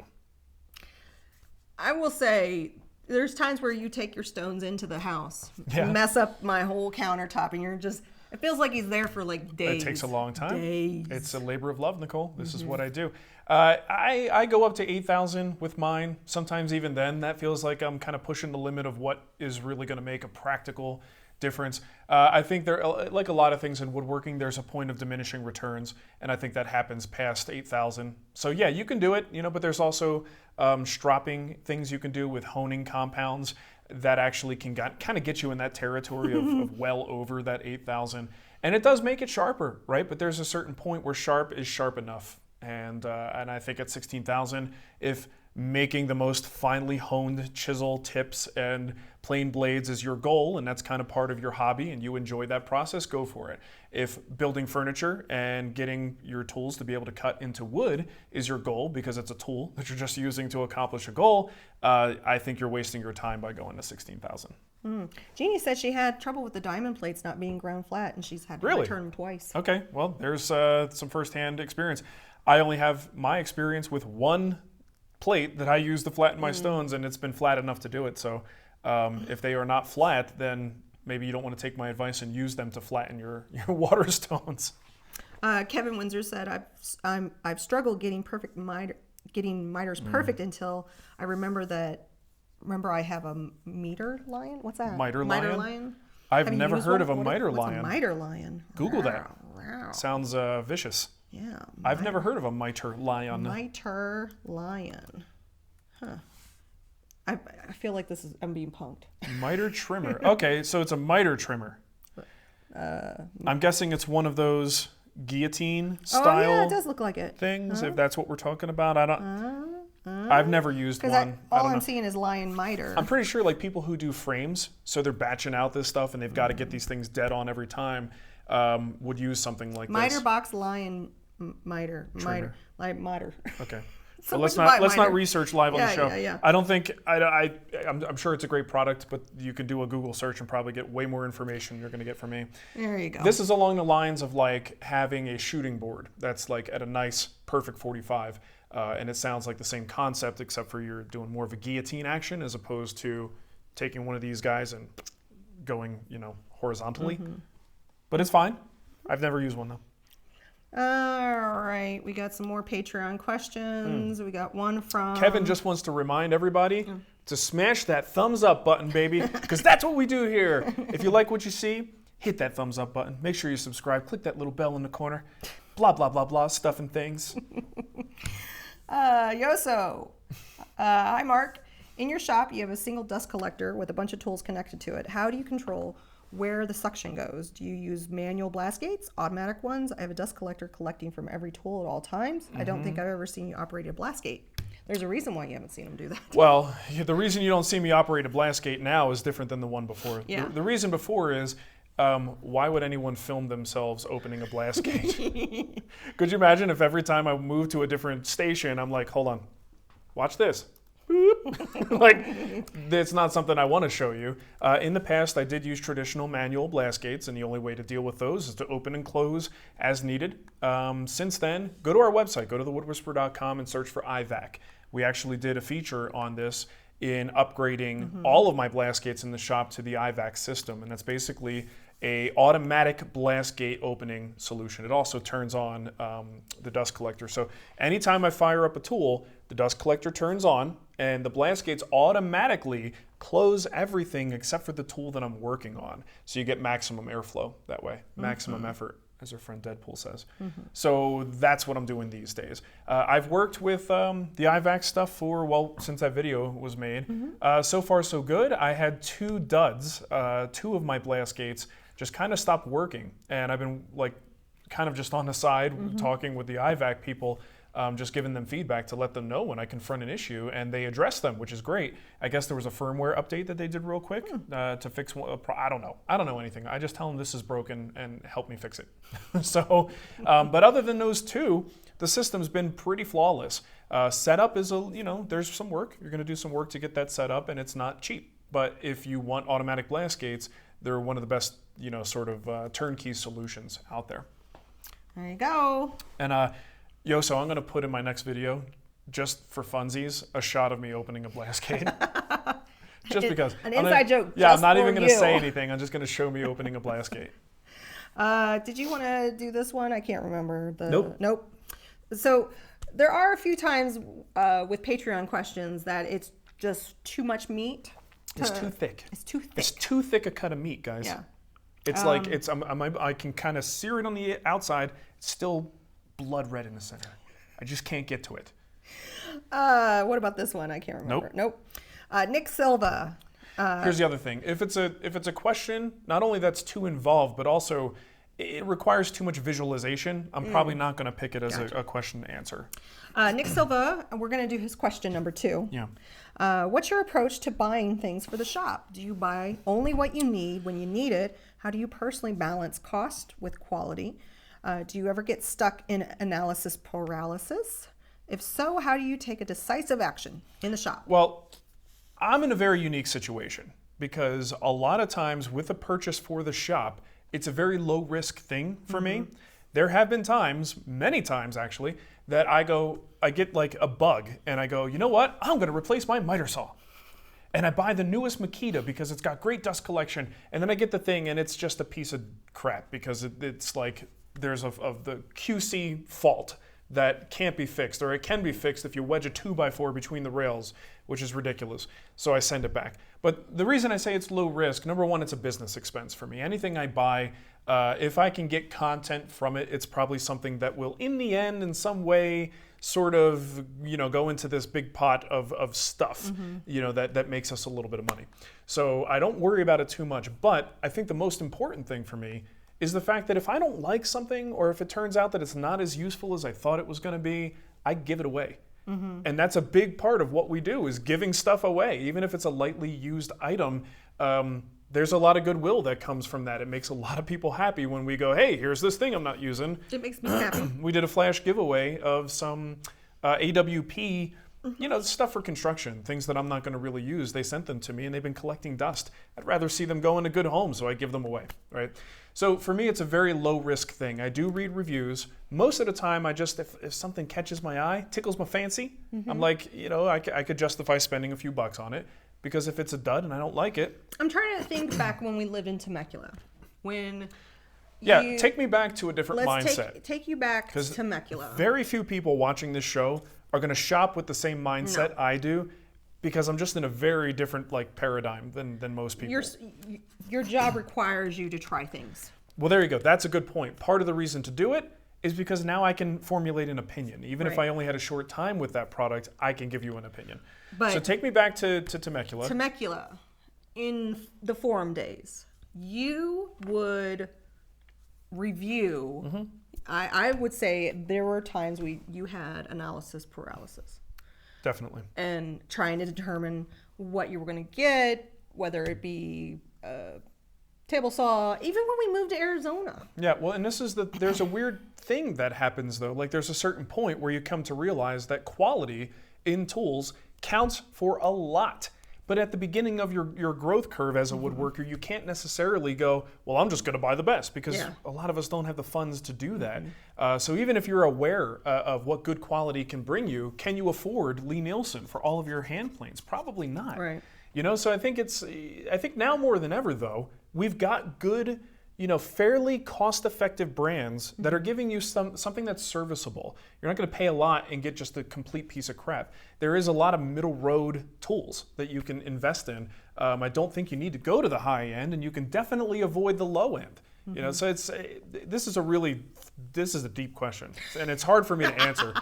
I will say there's times where you take your stones into the house, Yeah. mess up my whole countertop, and you're just, it feels like he's there for like days. It takes a long time. Days. It's a labor of love, Nicole. This is what I do. I go up to 8,000 with mine. Sometimes even then, that feels like I'm kind of pushing the limit of what is really going to make a practical difference. I think there, like a lot of things in woodworking, there's a point of diminishing returns, and I think that happens past 8,000. So yeah, you can do it, but there's also stropping things you can do with honing compounds that actually can kind of get you in that territory of well over that 8,000. And it does make it sharper, right? But there's a certain point where sharp is sharp enough. And I think at 16,000, if making the most finely honed chisel tips and plain blades is your goal, and that's kind of part of your hobby and you enjoy that process, go for it. If building furniture and getting your tools to be able to cut into wood is your goal because it's a tool that you're just using to accomplish a goal, I think you're wasting your time by going to 16,000. Jeannie said she had trouble with the diamond plates not being ground flat, and she's had to return them twice. Okay, well, there's some firsthand experience. I only have my experience with one plate that I use to flatten my stones, and it's been flat enough to do it. So if they are not flat, then maybe you don't want to take my advice and use them to flatten your water stones. Kevin Windsor said, I've struggled getting miters perfect until I remember I have a miter lion. What's that? Miter lion? Have I've you never used heard one? of a miter What's lion. a miter lion? Google that. Wow. Sounds vicious. Yeah. I've never heard of a miter lion. Miter lion. Huh. I feel like I'm being punked. Miter trimmer. Okay, so it's a miter trimmer. I'm guessing it's one of those guillotine style. Oh yeah, it does look like it. Things, if that's what we're talking about. I've never used one. All I'm seeing is lion miter. I'm pretty sure like people who do frames, so they're batching out this stuff and they've got to get these things dead on every time, would use something like miter this. box lion miter. Trimmer. Miter. Okay. So Well, let's not miter. research live on the show. Yeah. I don't think I'm sure it's a great product, but you can do a Google search and probably get way more information you're going to get from me. There you go. This is along the lines of like having a shooting board that's like at a nice perfect 45, and it sounds like the same concept except for you're doing more of a guillotine action as opposed to taking one of these guys and going horizontally. But it's fine. I've never used one though. All right, we got some more Patreon questions. We got one from Kevin just wants to remind everybody to smash that thumbs up button, baby, because that's what we do here. If you like what you see, hit that thumbs up button. Make sure you subscribe. Click that little bell in the corner. Blah, blah, blah, blah, stuff and things. Yoso. Hi, Mark. In your shop, you have a single dust collector with a bunch of tools connected to it. How do you control where the suction goes? Do you use manual blast gates, automatic ones? I have a dust collector collecting from every tool at all times. I don't think I've ever seen you operate a blast gate. There's a reason why you haven't seen him do that. Well, the reason you don't see me operate a blast gate now is different than the one before. Yeah. The reason before is, why would anyone film themselves opening a blast gate? Could you imagine if every time I moved to a different station, I'm like, hold on, watch this. Like, it's not something I want to show you. In the past, I did use traditional manual blast gates, and the only way to deal with those is to open and close as needed. Since then, go to our website, go to thewoodwhisperer.com and search for IVAC. We actually did a feature on this in upgrading all of my blast gates in the shop to the IVAC system, and that's basically a automatic blast gate opening solution. It also turns on the dust collector. So anytime I fire up a tool, the dust collector turns on and the blast gates automatically close everything except for the tool that I'm working on. So you get maximum airflow that way, maximum effort, as our friend Deadpool says. So that's what I'm doing these days. I've worked with the IVAC stuff since that video was made. So far so good. I had two duds, two of my blast gates just kind of stopped working. And I've been like kind of just on the side talking with the IVAC people, just giving them feedback to let them know when I confront an issue, and they address them, which is great. I guess there was a firmware update that they did real quick to fix one. I don't know. I don't know anything. I just tell them this is broken and help me fix it. So, but other than those two, the system's been pretty flawless. Setup is there's some work. You're going to do some work to get that set up, and it's not cheap. But if you want automatic blast gates, they're one of the best, sort of turnkey solutions out there. There you go. And so I'm going to put in my next video, just for funsies, a shot of me opening a blast gate. Just because. An inside joke. Yeah, just I'm not for even going to you. say anything. I'm just going to show me opening a blast gate. Did you want to do this one? I can't remember. Nope. So there are a few times with Patreon questions that it's just too much meat. It's too thick. It's too thick. It's too thick a cut of meat, guys. Yeah. It's like I can kind of sear it on the outside. It's still blood red in the center. I just can't get to it. What about this one? I can't remember. Nope. Nick Silva. Here's the other thing. If it's a question, not only that's too involved, but also it requires too much visualization. I'm probably not going to pick it as a question to answer. Nick Silva, we're going to do his question number 2. Yeah. What's your approach to buying things for the shop? Do you buy only what you need when you need it? How do you personally balance cost with quality? Do you ever get stuck in analysis paralysis? If so, how do you take a decisive action in the shop? Well, I'm in a very unique situation because a lot of times with a purchase for the shop, it's a very low risk thing for me. There have been times, many times actually, that I get like a bug and I go, you know what? I'm going to replace my miter saw. And I buy the newest Makita because it's got great dust collection. And then I get the thing and it's just a piece of crap because it's like there's the QC fault that can't be fixed, or it can be fixed if you wedge a 2x4 between the rails, which is ridiculous. So I send it back. But the reason I say it's low risk, number one, it's a business expense for me. Anything I buy, if I can get content from it, it's probably something that will, in the end, in some way, sort of, go into this big pot of stuff, that makes us a little bit of money. So I don't worry about it too much. But I think the most important thing for me is the fact that if I don't like something, or if it turns out that it's not as useful as I thought it was going to be, I give it away. And that's a big part of what we do, is giving stuff away. Even if it's a lightly used item, there's a lot of goodwill that comes from that. It makes a lot of people happy when we go, hey, here's this thing I'm not using. It makes me happy. We did a flash giveaway of some AWP, stuff for construction, things that I'm not going to really use. They sent them to me and they've been collecting dust. I'd rather see them go in a good home, so I give them away, right? So for me, it's a very low risk thing. I do read reviews. Most of the time, if something catches my eye, tickles my fancy, I'm like, I could justify spending a few bucks on it, because if it's a dud and I don't like it. I'm trying to think back when we lived in Temecula. Take me back to a different mindset. Take you back to Temecula. Very few people watching this show are going to shop with the same mindset I do, because I'm just in a very different paradigm than most people. Your job requires you to try things. Well, there you go. That's a good point. Part of the reason to do it is because now I can formulate an opinion. Even if I only had a short time with that product, I can give you an opinion. So take me back to Temecula. Temecula, in the forum days, you would review. I would say there were times you had analysis paralysis. Definitely. And trying to determine what you were going to get, whether it be a table saw, even when we moved to Arizona. Yeah, well, and there's a weird thing that happens though. There's a certain point where you come to realize that quality in tools counts for a lot. But at the beginning of your growth curve as a woodworker, you can't necessarily go, well, I'm just going to buy the best, because a lot of us don't have the funds to do that. So even if you're aware of what good quality can bring you, can you afford Lee Nielsen for all of your hand planes? Probably not. Right. So I think now more than ever though, we've got good, fairly cost-effective brands that are giving you something that's serviceable. You're not going to pay a lot and get just a complete piece of crap. There is a lot of middle road tools that you can invest in. I don't think you need to go to the high end, and you can definitely avoid the low end. So this is a deep question, and it's hard for me to answer.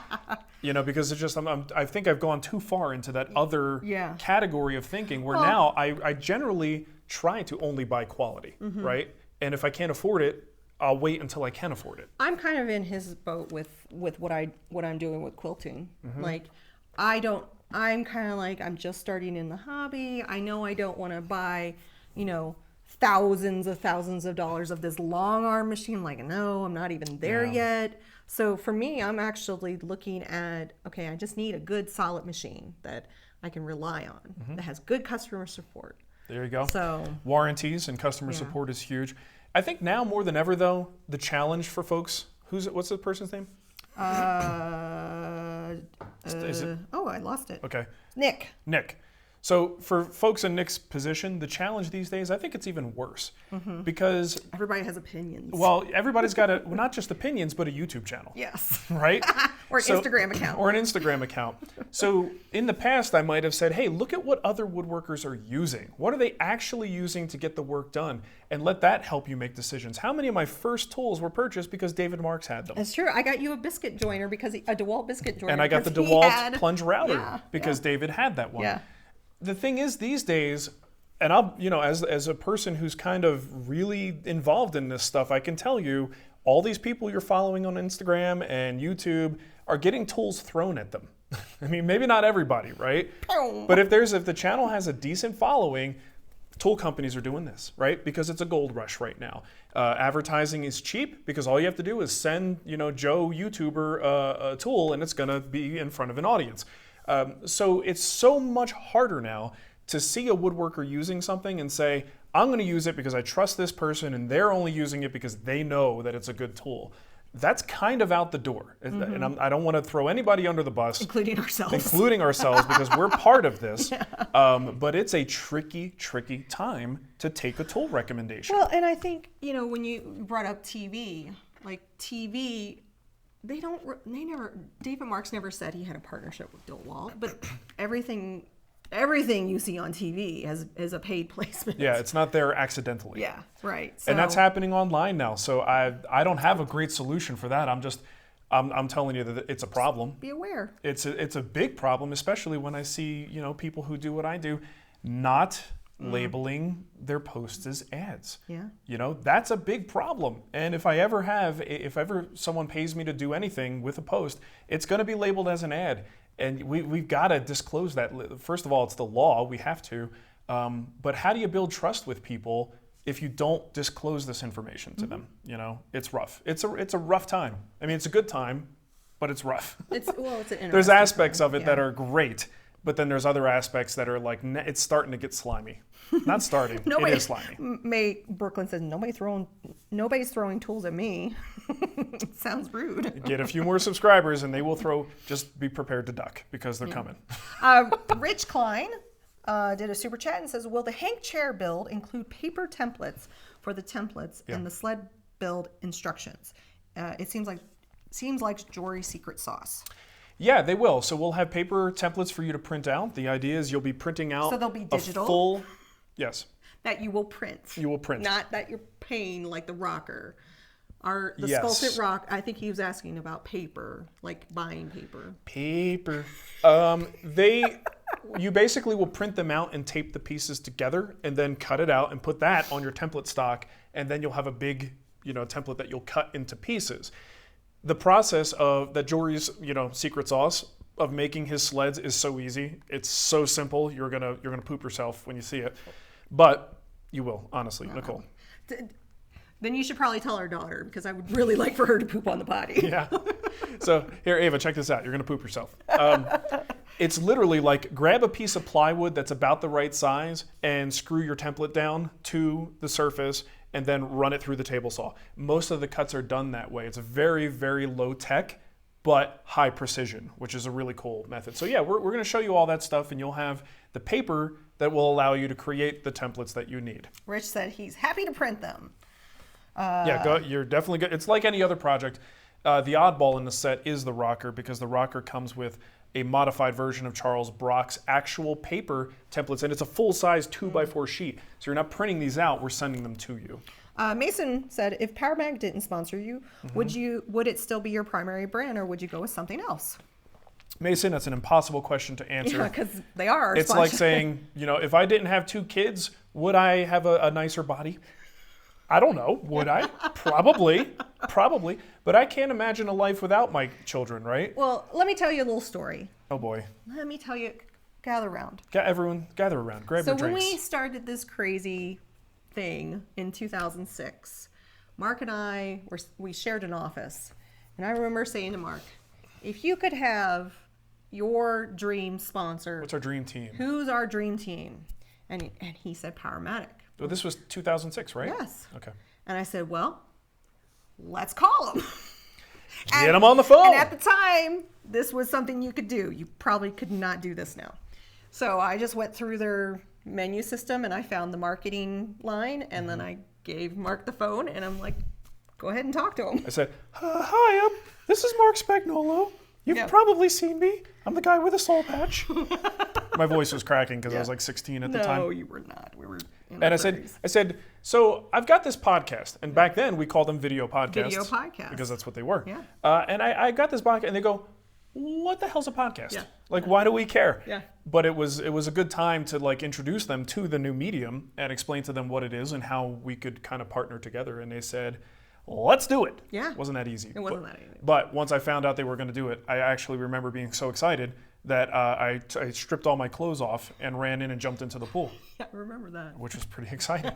Because it's just I think I've gone too far into that other category of thinking, where now I generally try to only buy quality, right? And if I can't afford it, I'll wait until I can afford it. I'm kind of in his boat with what I'm doing with quilting. I'm kind of like, I'm just starting in the hobby. I know I don't want to buy, thousands of dollars of this long arm machine. No, I'm not even there yet. So for me, I'm actually looking at, okay, I just need a good solid machine that I can rely on, that has good customer support. There you go. So warranties and customer support is huge. I think now more than ever though, the challenge for folks, what's the person's name? I lost it. Okay. Nick. So for folks in Nick's position, the challenge these days, I think it's even worse because everybody has opinions. well, everybody's got well, not just opinions, but a YouTube channel. Yes. Right? Or an Instagram account. Or an Instagram account. So in the past, I might have said, hey, look at what other woodworkers are using. What are they actually using to get the work done? And let that help you make decisions. How many of my first tools were purchased because David Marks had them? That's true. I got you a biscuit joiner because a DeWalt biscuit joiner. And I got the DeWalt plunge router because David had that one. Yeah. The thing is, these days, and I'll, as a person who's kind of really involved in this stuff, I can tell you, all these people you're following on Instagram and YouTube are getting tools thrown at them. I mean, maybe not everybody, right? But if the channel has a decent following, tool companies are doing this, right? Because it's a gold rush right now. Advertising is cheap because all you have to do is send, Joe YouTuber a tool and it's gonna be in front of an audience. So it's so much harder now to see a woodworker using something and say, I'm going to use it because I trust this person and they're only using it because they know that it's a good tool. That's kind of out the door. And I don't want to throw anybody under the bus. Including ourselves because we're part of this. But it's a tricky, tricky time to take a tool recommendation. Well, and I think, when you brought up TV, like TV, David Marks never said he had a partnership with DeWalt, but everything you see on TV is a paid placement. Yeah, it's not there accidentally. Yeah, right. So, and that's happening online now. So I don't have a great solution for that. I'm telling you that it's a problem. Be aware. It's a big problem, especially when I see, people who do what I do, not labeling their posts as ads. Yeah. That's a big problem. And if ever someone pays me to do anything with a post, it's going to be labeled as an ad. And we've got to disclose that. First of all, it's the law. We have to. But how do you build trust with people if you don't disclose this information to them? It's rough. It's a rough time. I mean, it's a good time, but it's rough. It's an interesting There's aspects time. of it that are great, but then there's other aspects that are like, it's starting to get slimy. Not starting. It is slimy. Brooklyn says, nobody's throwing tools at me. Sounds rude. Get a few more subscribers and they will just be prepared to duck because they're coming. Rich Klein did a super chat and says, will the Hank chair build include paper templates for the templates and the sled build instructions? It seems like Jory's secret sauce. Yeah, they will. So we'll have paper templates for you to print out. The idea is you'll be printing out so they'll be digital. A full, yes. That you will print. You will print. Not that you're paying like the rocker. The yes. sculpted rock, I think he was asking about paper, like buying paper. Paper. You basically will print them out and tape the pieces together and then cut it out and put that on your template stock, and then you'll have a big, template that you'll cut into pieces. The process of that Jory's, secret sauce of making his sleds is so easy. It's so simple. You're gonna poop yourself when you see it, but you will, honestly, Nicole. Then you should probably tell our daughter, because I would really like for her to poop on the body. Yeah. So here, Ava, check this out. You're gonna poop yourself. It's literally like grab a piece of plywood that's about the right size and screw your template down to the surface and then run it through the table saw. Most of the cuts are done that way. It's a very, very low tech, but high precision, which is a really cool method. So yeah, we're gonna show you all that stuff, and you'll have the paper that will allow you to create the templates that you need. Rich said he's happy to print them. You're definitely good. It's like any other project. The oddball in the set is the rocker, because the rocker comes with a modified version of Charles Brock's actual paper templates, and it's a full-size 2x4 sheet. So you're not printing these out, we're sending them to you. Mason said, if Powermatic didn't sponsor you, would it still be your primary brand, or would you go with something else? Mason, that's an impossible question to answer. Yeah, because they are. It's like saying, if I didn't have 2 kids, would I have a nicer body? I don't know. Would I? Probably. But I can't imagine a life without my children, right? Well, let me tell you a little story. Oh boy. Let me tell you. Gather around. Everyone, gather around. Grab your drinks. So when we started this crazy thing in 2006, Marc and I we shared an office, and I remember saying to Marc, if you could have your dream sponsor, what's our dream team? Who's our dream team? And he said Powermatic. Well, this was 2006, right? Yes. Okay. And I said, well, let's call them. Get them on the phone. And at the time, this was something you could do. You probably could not do this now. So I just went through their menu system and I found the marketing line, and then I gave Marc the phone and I'm like, go ahead and talk to him. I said, hi, this is Marc Spagnolo. You've probably seen me. I'm the guy with a soul patch. My voice was cracking because I was like 16 at the time. No, you were not. We were in And our I said, so I've got this podcast. And back then we called them video podcasts. Video podcasts. Because that's what they were. Yeah. And I got this podcast and they go, what the hell's a podcast? Yeah. Like, why do we care? Yeah. But it was a good time to like introduce them to the new medium and explain to them what it is and how we could kind of partner together. And they said, let's do it. Yeah. It wasn't that easy. It wasn't that easy. But once I found out they were going to do it, I actually remember being so excited that I stripped all my clothes off and ran in and jumped into the pool. Yeah, I remember that. Which was pretty exciting.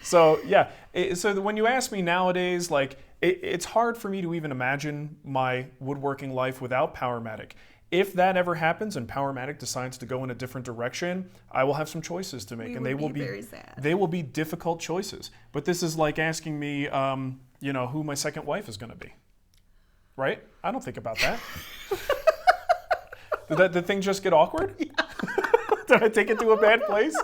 So yeah, so when you ask me nowadays, like it's hard for me to even imagine my woodworking life without Powermatic. If that ever happens and Powermatic decides to go in a different direction, I will have some choices to make, and they will be very sad. They will be difficult choices. But this is like asking me, who my second wife is going to be, right? I don't think about that. Did the thing just get awkward? Yeah. Did I take it to a bad place?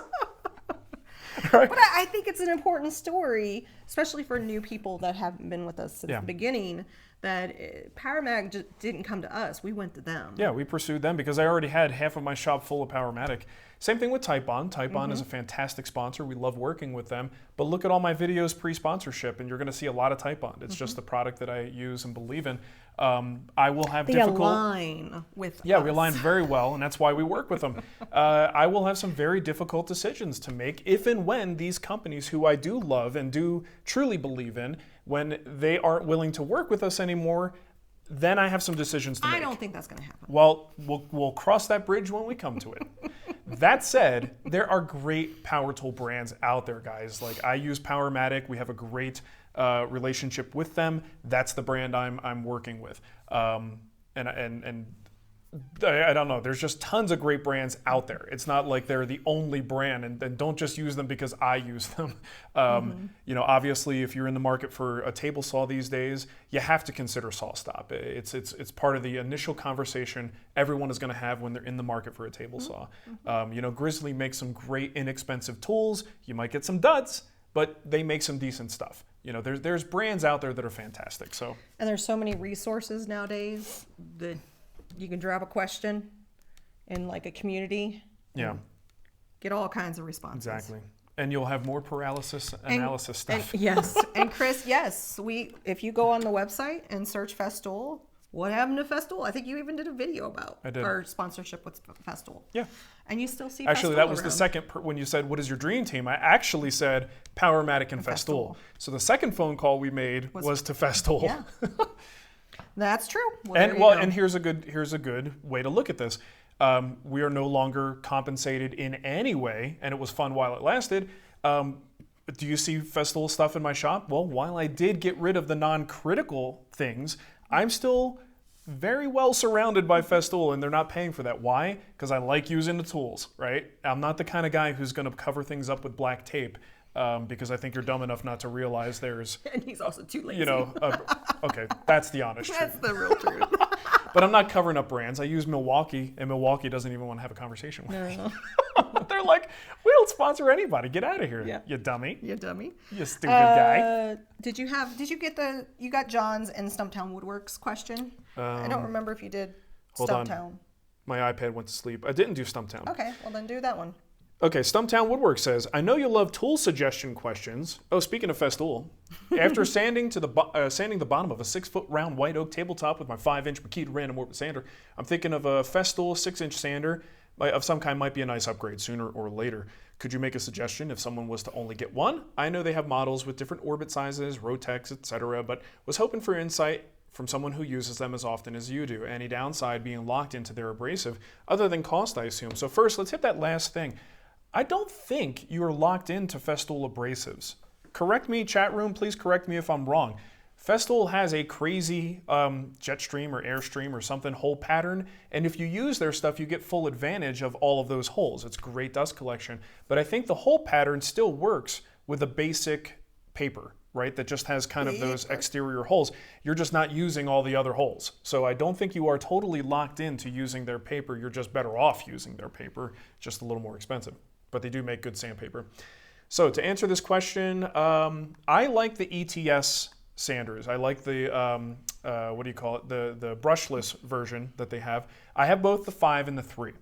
Right. But I think it's an important story, especially for new people that haven't been with us since the beginning, that Powermatic just didn't come to us. We went to them. Yeah, we pursued them because I already had half of my shop full of Powermatic. Same thing with Typebond. Typebond is a fantastic sponsor. We love working with them. But look at all my videos pre-sponsorship, and you're going to see a lot of Typebond. It's just the product that I use and believe in. I will have difficult... align with Yeah, us. we align very well, and that's why we work with them. I will have some very difficult decisions to make if and when these companies, who I do love and do truly believe in, when they aren't willing to work with us anymore, then I have some decisions to make. I don't think that's going to happen. Well, we'll cross that bridge when we come to it. That said, there are great power tool brands out there, guys. Like, I use Powermatic. We have a great relationship with them. That's the brand I'm working with. And I don't know. There's just tons of great brands out there. It's not like they're the only brand, and don't just use them because I use them. Obviously, if you're in the market for a table saw these days, you have to consider SawStop. It's part of the initial conversation everyone is going to have when they're in the market for a table saw. Grizzly makes some great inexpensive tools. You might get some duds, but they make some decent stuff. There's brands out there that are fantastic. So, and there's so many resources nowadays that you can drop a question in like a community. Yeah. Get all kinds of responses. Exactly. And you'll have more paralysis analysis stuff. Yes. And Chris, yes, if you go on the website and search Festool, what happened to Festool? I think you even did a video about our sponsorship with Festool. Yeah. And you still see Actually, Festool that was around. the second, when you said, what is your dream team? I actually said Powermatic and Festool. So the second phone call we made was to Festool. Yeah. That's true. And here's a good way to look at this. We are no longer compensated in any way, and it was fun while it lasted. Do you see Festool stuff in my shop? Well, while I did get rid of the non-critical things, I'm still very well surrounded by Festool, and they're not paying for that. Why? Because I like using the tools, right? I'm not the kind of guy who's going to cover things up with black tape. Because I think you're dumb enough not to realize there's... And he's also too lazy. Okay, that's the honest truth. That's the real truth. But I'm not covering up brands. I use Milwaukee, and Milwaukee doesn't even want to have a conveation with me. They're like, we don't sponsor anybody. Get out of here, you dummy. You dummy. You stupid guy. You got John's and Stumptown Woodworks question? I don't remember if you did Stumptown. My iPad went to sleep. I didn't do Stumptown. Okay, well then do that one. Okay, Stumptown Woodwork says, I know you love tool suggestion questions. Oh, speaking of Festool, after sanding the bottom of a 6-foot round white oak tabletop with my 5-inch Makita random orbit sander, I'm thinking of a Festool 6-inch sander of some kind might be a nice upgrade sooner or later. Could you make a suggestion if someone was to only get one? I know they have models with different orbit sizes, Rotex, etc., but was hoping for insight from someone who uses them as often as you do. Any downside being locked into their abrasive, other than cost, I assume. So first, let's hit that last thing. I don't think you are locked into Festool abrasives. Correct me, chat room, please correct me if I'm wrong. Festool has a crazy Jetstream or Airstream or something hole pattern, and if you use their stuff, you get full advantage of all of those holes. It's great dust collection, but I think the hole pattern still works with a basic paper, right? That just has kind of those exterior holes. You're just not using all the other holes. So I don't think you are totally locked into using their paper. You're just better off using their paper, just a little more expensive. But they do make good sandpaper. So to answer this question, I like the ETS sanders. I like the, what do you call it? The brushless version that they have. I have both the 5 and the 3.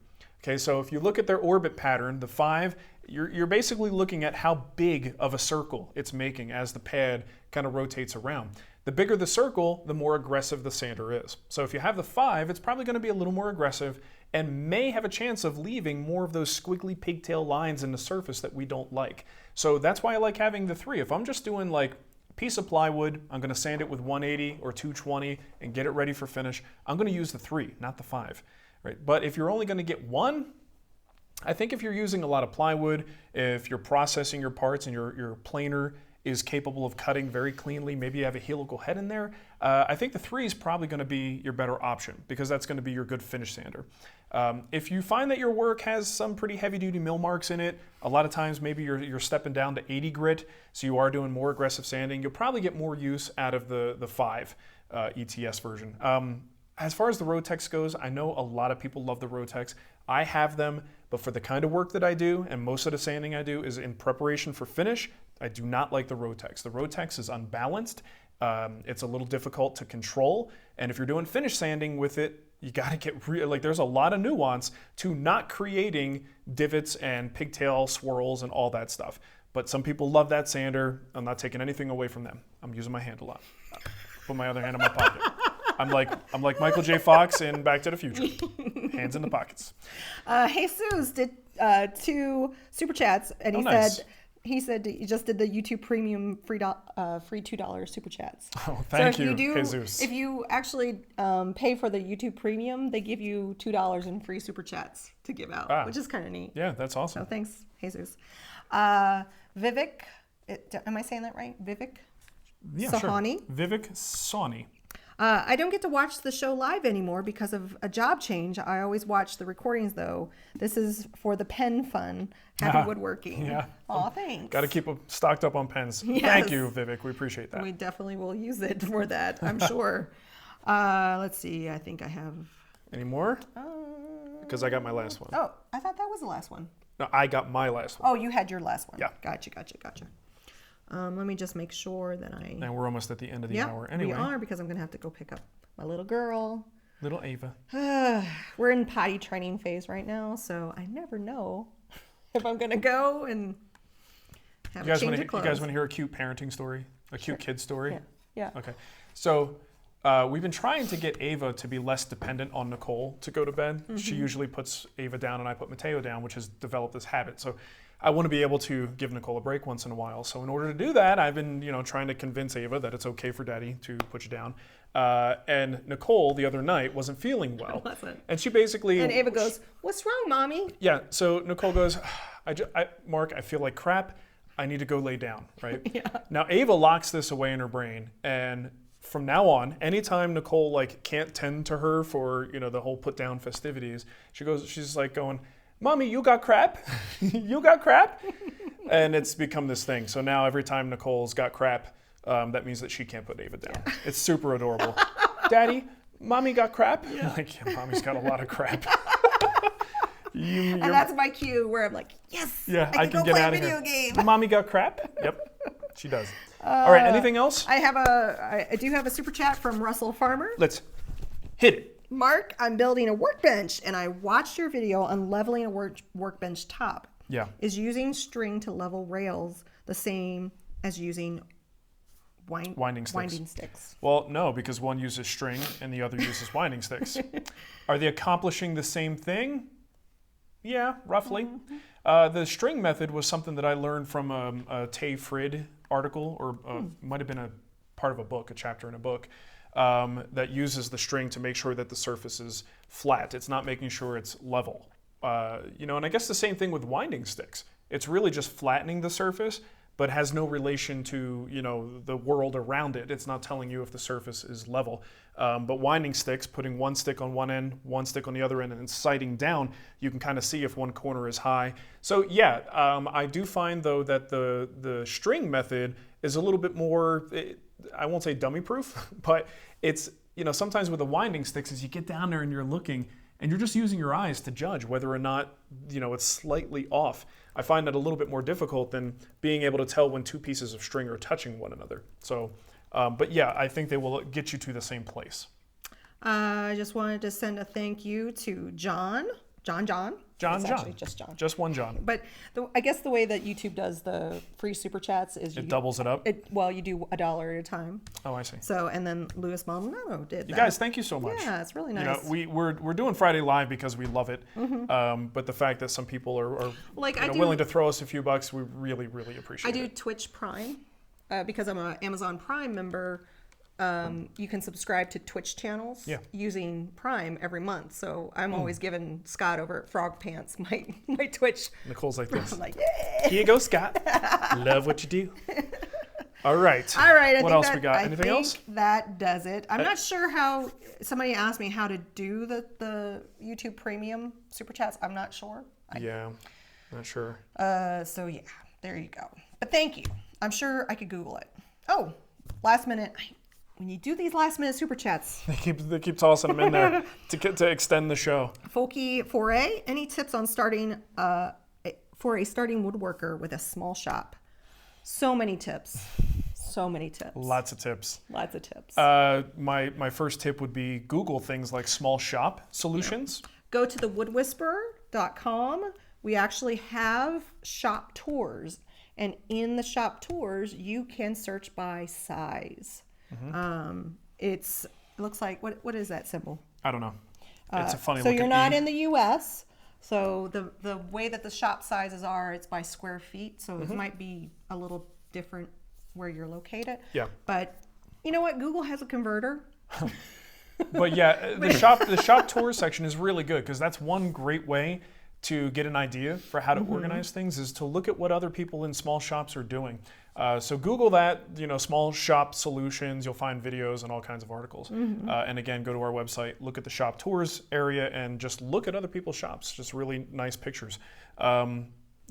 Okay, so if you look at their orbit pattern, the 5, you're basically looking at how big of a circle it's making as the pad kind of rotates around. The bigger the circle, the more aggressive the sander is. So if you have the 5, it's probably going to be a little more aggressive and may have a chance of leaving more of those squiggly pigtail lines in the surface that we don't like. So that's why I like having the 3. If I'm just doing like a piece of plywood, I'm going to sand it with 180 or 220 and get it ready for finish, I'm going to use the 3, not the 5. Right? But if you're only going to get 1, I think if you're using a lot of plywood, if you're processing your parts and your planer is capable of cutting very cleanly, maybe you have a helical head in there, I think the 3 is probably going to be your better option because that's going to be your good finish sander. If you find that your work has some pretty heavy-duty mill marks in it, a lot of times maybe you're stepping down to 80 grit, so you are doing more aggressive sanding, you'll probably get more use out of the 5 ETS version. As far as the Rotex goes, I know a lot of people love the Rotex. I have them, but for the kind of work that I do, and most of the sanding I do is in preparation for finish, I do not like the Rotex. The Rotex is unbalanced. It's a little difficult to control, and if you're doing finish sanding with it, you gotta get like there's a lot of nuance to not creating divots and pigtail swirls and all that stuff. But some people love that sander. I'm not taking anything away from them. I'm using my hand a lot. Put my other hand in my pocket. I'm like Michael J. Fox in Back to the Future. Hands in the pockets. Jesus did 2 super chats, and he said he just did the YouTube Premium free $2 super chats. Oh, thank you, Jesus. If you actually pay for the YouTube Premium, they give you $2 in free super chats to give out, which is kind of neat. Yeah, that's awesome. So thanks, Jesus. Vivek, am I saying that right? Vivek? Yeah, Sahani? Sure. Vivek Sahani. I don't get to watch the show live anymore because of a job change. I always watch the recordings, though. This is for the pen fun. Happy woodworking. Yeah. Aw, thanks. Got to keep stocked up on pens. Yes. Thank you, Vivek. We appreciate that. We definitely will use it for that, I'm sure. Let's see. I think I have... Any more? Because I got my last one. Oh, I thought that was the last one. No, I got my last one. Oh, you had your last one. Yeah. Gotcha. Let me just make sure that I... And we're almost at the end of the hour anyway. We are, because I'm going to have to go pick up my little girl. Little Ava. We're in potty training phase right now, so I never know if I'm going to go and have a change of clothes. You guys want to hear a cute parenting story? A cute kid story? Yeah. Okay. So we've been trying to get Ava to be less dependent on Nicole to go to bed. Mm-hmm. She usually puts Ava down and I put Mateo down, which has developed this habit. So I want to be able to give Nicole a break once in a while. So in order to do that, I've been, trying to convince Ava that it's okay for Daddy to put you down. And Nicole the other night wasn't feeling well. And she basically... And Ava goes, "What's wrong, Mommy?" Yeah. So Nicole goes, Marc, I feel like crap. I need to go lay down, right? Yeah. Now Ava locks this away in her brain, and from now on, anytime Nicole can't tend to her for the whole put down festivities, she's like going, "Mommy, you got crap? You got crap?" And it's become this thing. So now every time Nicole's got crap, that means that she can't put Ava down. Yeah. It's super adorable. "Daddy, Mommy got crap?" Yeah. Mommy's got a lot of crap. And that's my cue where I'm like, yes, yeah, I can go get play out a of video here. game. Mommy got crap? Yep, she does. All right, anything else? I do have a super chat from Russell Farmer. Let's hit it. "Marc, I'm building a workbench, and I watched your video on leveling a workbench top. Yeah. Is using string to level rails the same as using winding sticks? Well, no, because one uses string and the other uses winding sticks. Are they accomplishing the same thing? Yeah, roughly. Mm-hmm. The string method was something that I learned from a Tay Frid article, or might have been a part of a book, a chapter in a book, that uses the string to make sure that the surface is flat. It's not making sure it's level. And I guess the same thing with winding sticks. It's really just flattening the surface, but has no relation to, you know, the world around it. It's not telling you if the surface is level. But winding sticks, putting one stick on one end, one stick on the other end, and then sighting down, you can kind of see if one corner is high. So yeah, I do find though that the string method is a little bit more, I won't say dummy proof, but it's, you know, sometimes with the winding sticks, as you get down there and you're looking, and you're just using your eyes to judge whether or not, you know, it's slightly off. I find that a little bit more difficult than being able to tell when two pieces of string are touching one another. So, but yeah, I think they will get you to the same place. I just wanted to send a thank you to John. It's actually just John. Just one John. But I guess the way that YouTube does the free super chats is it doubles it up? Well, you do $1 at a time. Oh, I see. So, and then Luis Maldonado did that. You guys, thank you so much. Yeah, it's really nice. You know, we're doing Friday Live because we love it. But the fact that some people are like, willing to throw us a few bucks, we really, really appreciate it. I do Twitch Prime because I'm an Amazon Prime member. You can subscribe to Twitch channels using Prime every month. So I'm always giving Scott over at Frog Pants my Twitch. Nicole's like this. I'm like, yeah. Here you go, Scott. Love what you do. All right. All right. What else we got? Anything else? That does it. I'm not sure how. Somebody asked me how to do the YouTube Premium Super Chats. I'm not sure. Yeah, not sure. So yeah, there you go. But thank you. I'm sure I could Google it. Oh, last minute. When you do these last minute super chats, they keep tossing them in there to extend the show. Folky 4A, any tips on starting for a starting woodworker with a small shop? So many tips. So many tips. Lots of tips. Lots of tips. My first tip would be Google things like small shop solutions. Yeah. Go to the woodwhisperer.com. We actually have shop tours, and in the shop tours, you can search by size. It looks like, what is that symbol? I don't know. It's a funny So looking you're not E. in the US. So the way that the shop sizes are, it's by square feet. So it might be a little different where you're located. Yeah. But you know what? Google has a converter. But yeah, the shop tour section is really good because that's one great way to get an idea for how to organize things is to look at what other people in small shops are doing. So Google that, you know, small shop solutions. You'll find videos and all kinds of articles. And again, go to our website, look at the shop tours area, and just look at other people's shops. Just really nice pictures.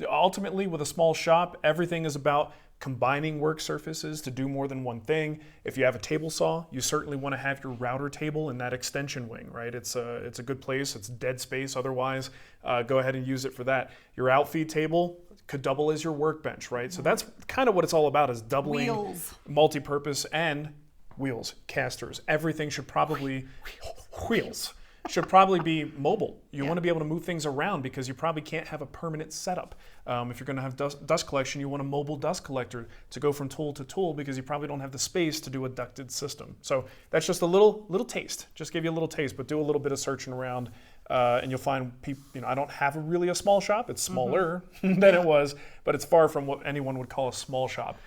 Ultimately, with a small shop, everything is about combining work surfaces to do more than one thing. If you have a table saw, you certainly want to have your router table in that extension wing, right? It's a good place. It's dead space otherwise. Go ahead and use it for that. Your outfeed table could double as your workbench, right? So that's kind of what it's all about, is doubling Wheels. multi-purpose and wheels, casters. Everything should probably, wheels, should probably be mobile. You want to be able to move things around because you probably can't have a permanent setup. If you're going to have dust collection, you want a mobile dust collector to go from tool to tool because you probably don't have the space to do a ducted system. So that's just a little taste. Just give you a little taste, but do a little bit of searching around, and you'll find people. You know, I don't have really a small shop. It's smaller than it was, but it's far from what anyone would call a small shop.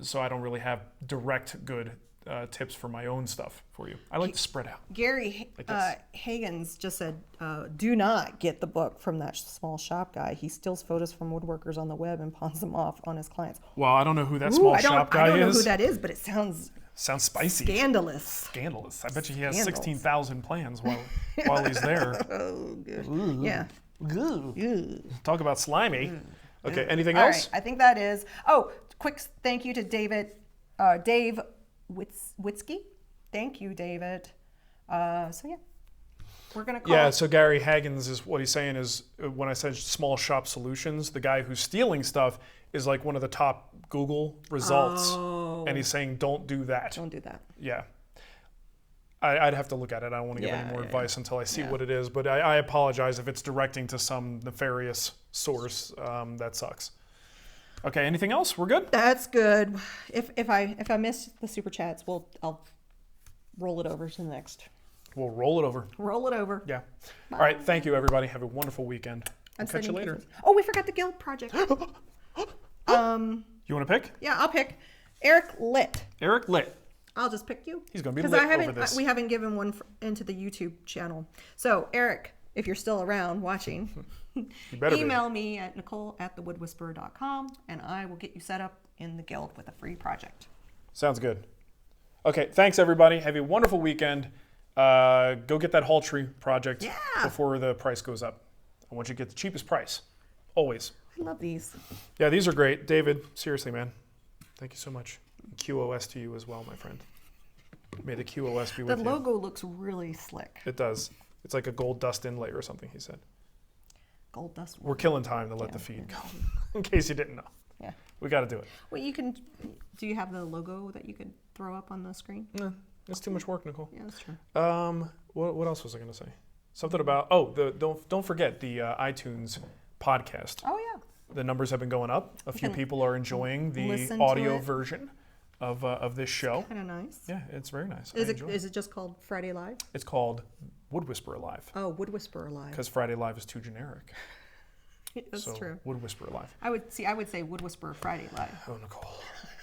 So I don't really have direct good tips for my own stuff for you. I like to spread out. Gary Hagens just said, do not get the book from that small shop guy. He steals photos from woodworkers on the web and pawns them off on his clients. Well, I don't know who that small shop guy is. I don't know who that is, but it sounds spicy. Scandalous. I bet you he has 16,000 plans while he's there. Oh, good. Ooh. Yeah. Ooh. Talk about slimy. Okay, anything All else? right, I think that is. Oh, quick thank you to Dave Witzke. Thank you, David. So yeah, we're gonna call. Yeah. So Gary Hagens is what he's saying is when I said small shop solutions, the guy who's stealing stuff is like one of the top Google results, and he's saying don't do that. Don't do that. Yeah. I'd have to look at it. I don't want to give any more advice until I see what it is. But I apologize if it's directing to some nefarious source. That sucks. Okay, anything else? We're good? That's good. If I miss the super chats, I'll roll it over to the next. We'll roll it over. Roll it over. Yeah. Bye. All right, thank you everybody. Have a wonderful weekend. I'll catch you later. Oh, we forgot the guild project. You want to pick? Yeah, I'll pick Eric Litt. Eric Litt. I'll just pick you. He's going to be lit over this. We haven't given one into the YouTube channel. So, Eric, if you're still around watching, You better be. email me at Nicole@thewoodwhisperer.com, and I will get you set up in the guild with a free project. Sounds good. Okay, thanks everybody. Have a wonderful weekend. Go get that hall tree project before the price goes up. I want you to get the cheapest price, always. I love these. Yeah, these are great. David, seriously, man, thank you so much. QOS to you as well, my friend. May the QOS be with The you. logo looks really slick. It does. It's like a gold dust inlay or something, he said. Gold dust. We're killing time to let the feed go, in case you didn't know. Yeah. We got to do it. Well, do you have the logo that you could throw up on the screen? No, it's too much work, Nicole. Yeah, that's true. What else was I going to say? Something about, don't forget the iTunes podcast. Oh, yeah. The numbers have been going up. A few people are enjoying the listen to audio it. version of this show. Kind of nice. Yeah, it's very nice. Is it just called Friday Live? It's called Wood Whisperer Live Oh, Wood Whisperer Live. because Friday Live is too generic. That's So true. Wood Whisperer Live. I would say Wood Whisperer Friday Live. Oh, Nicole.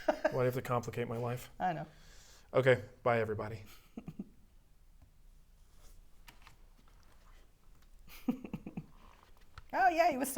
Why do you have to complicate my life? I know. Okay, bye everybody. Oh yeah, he was.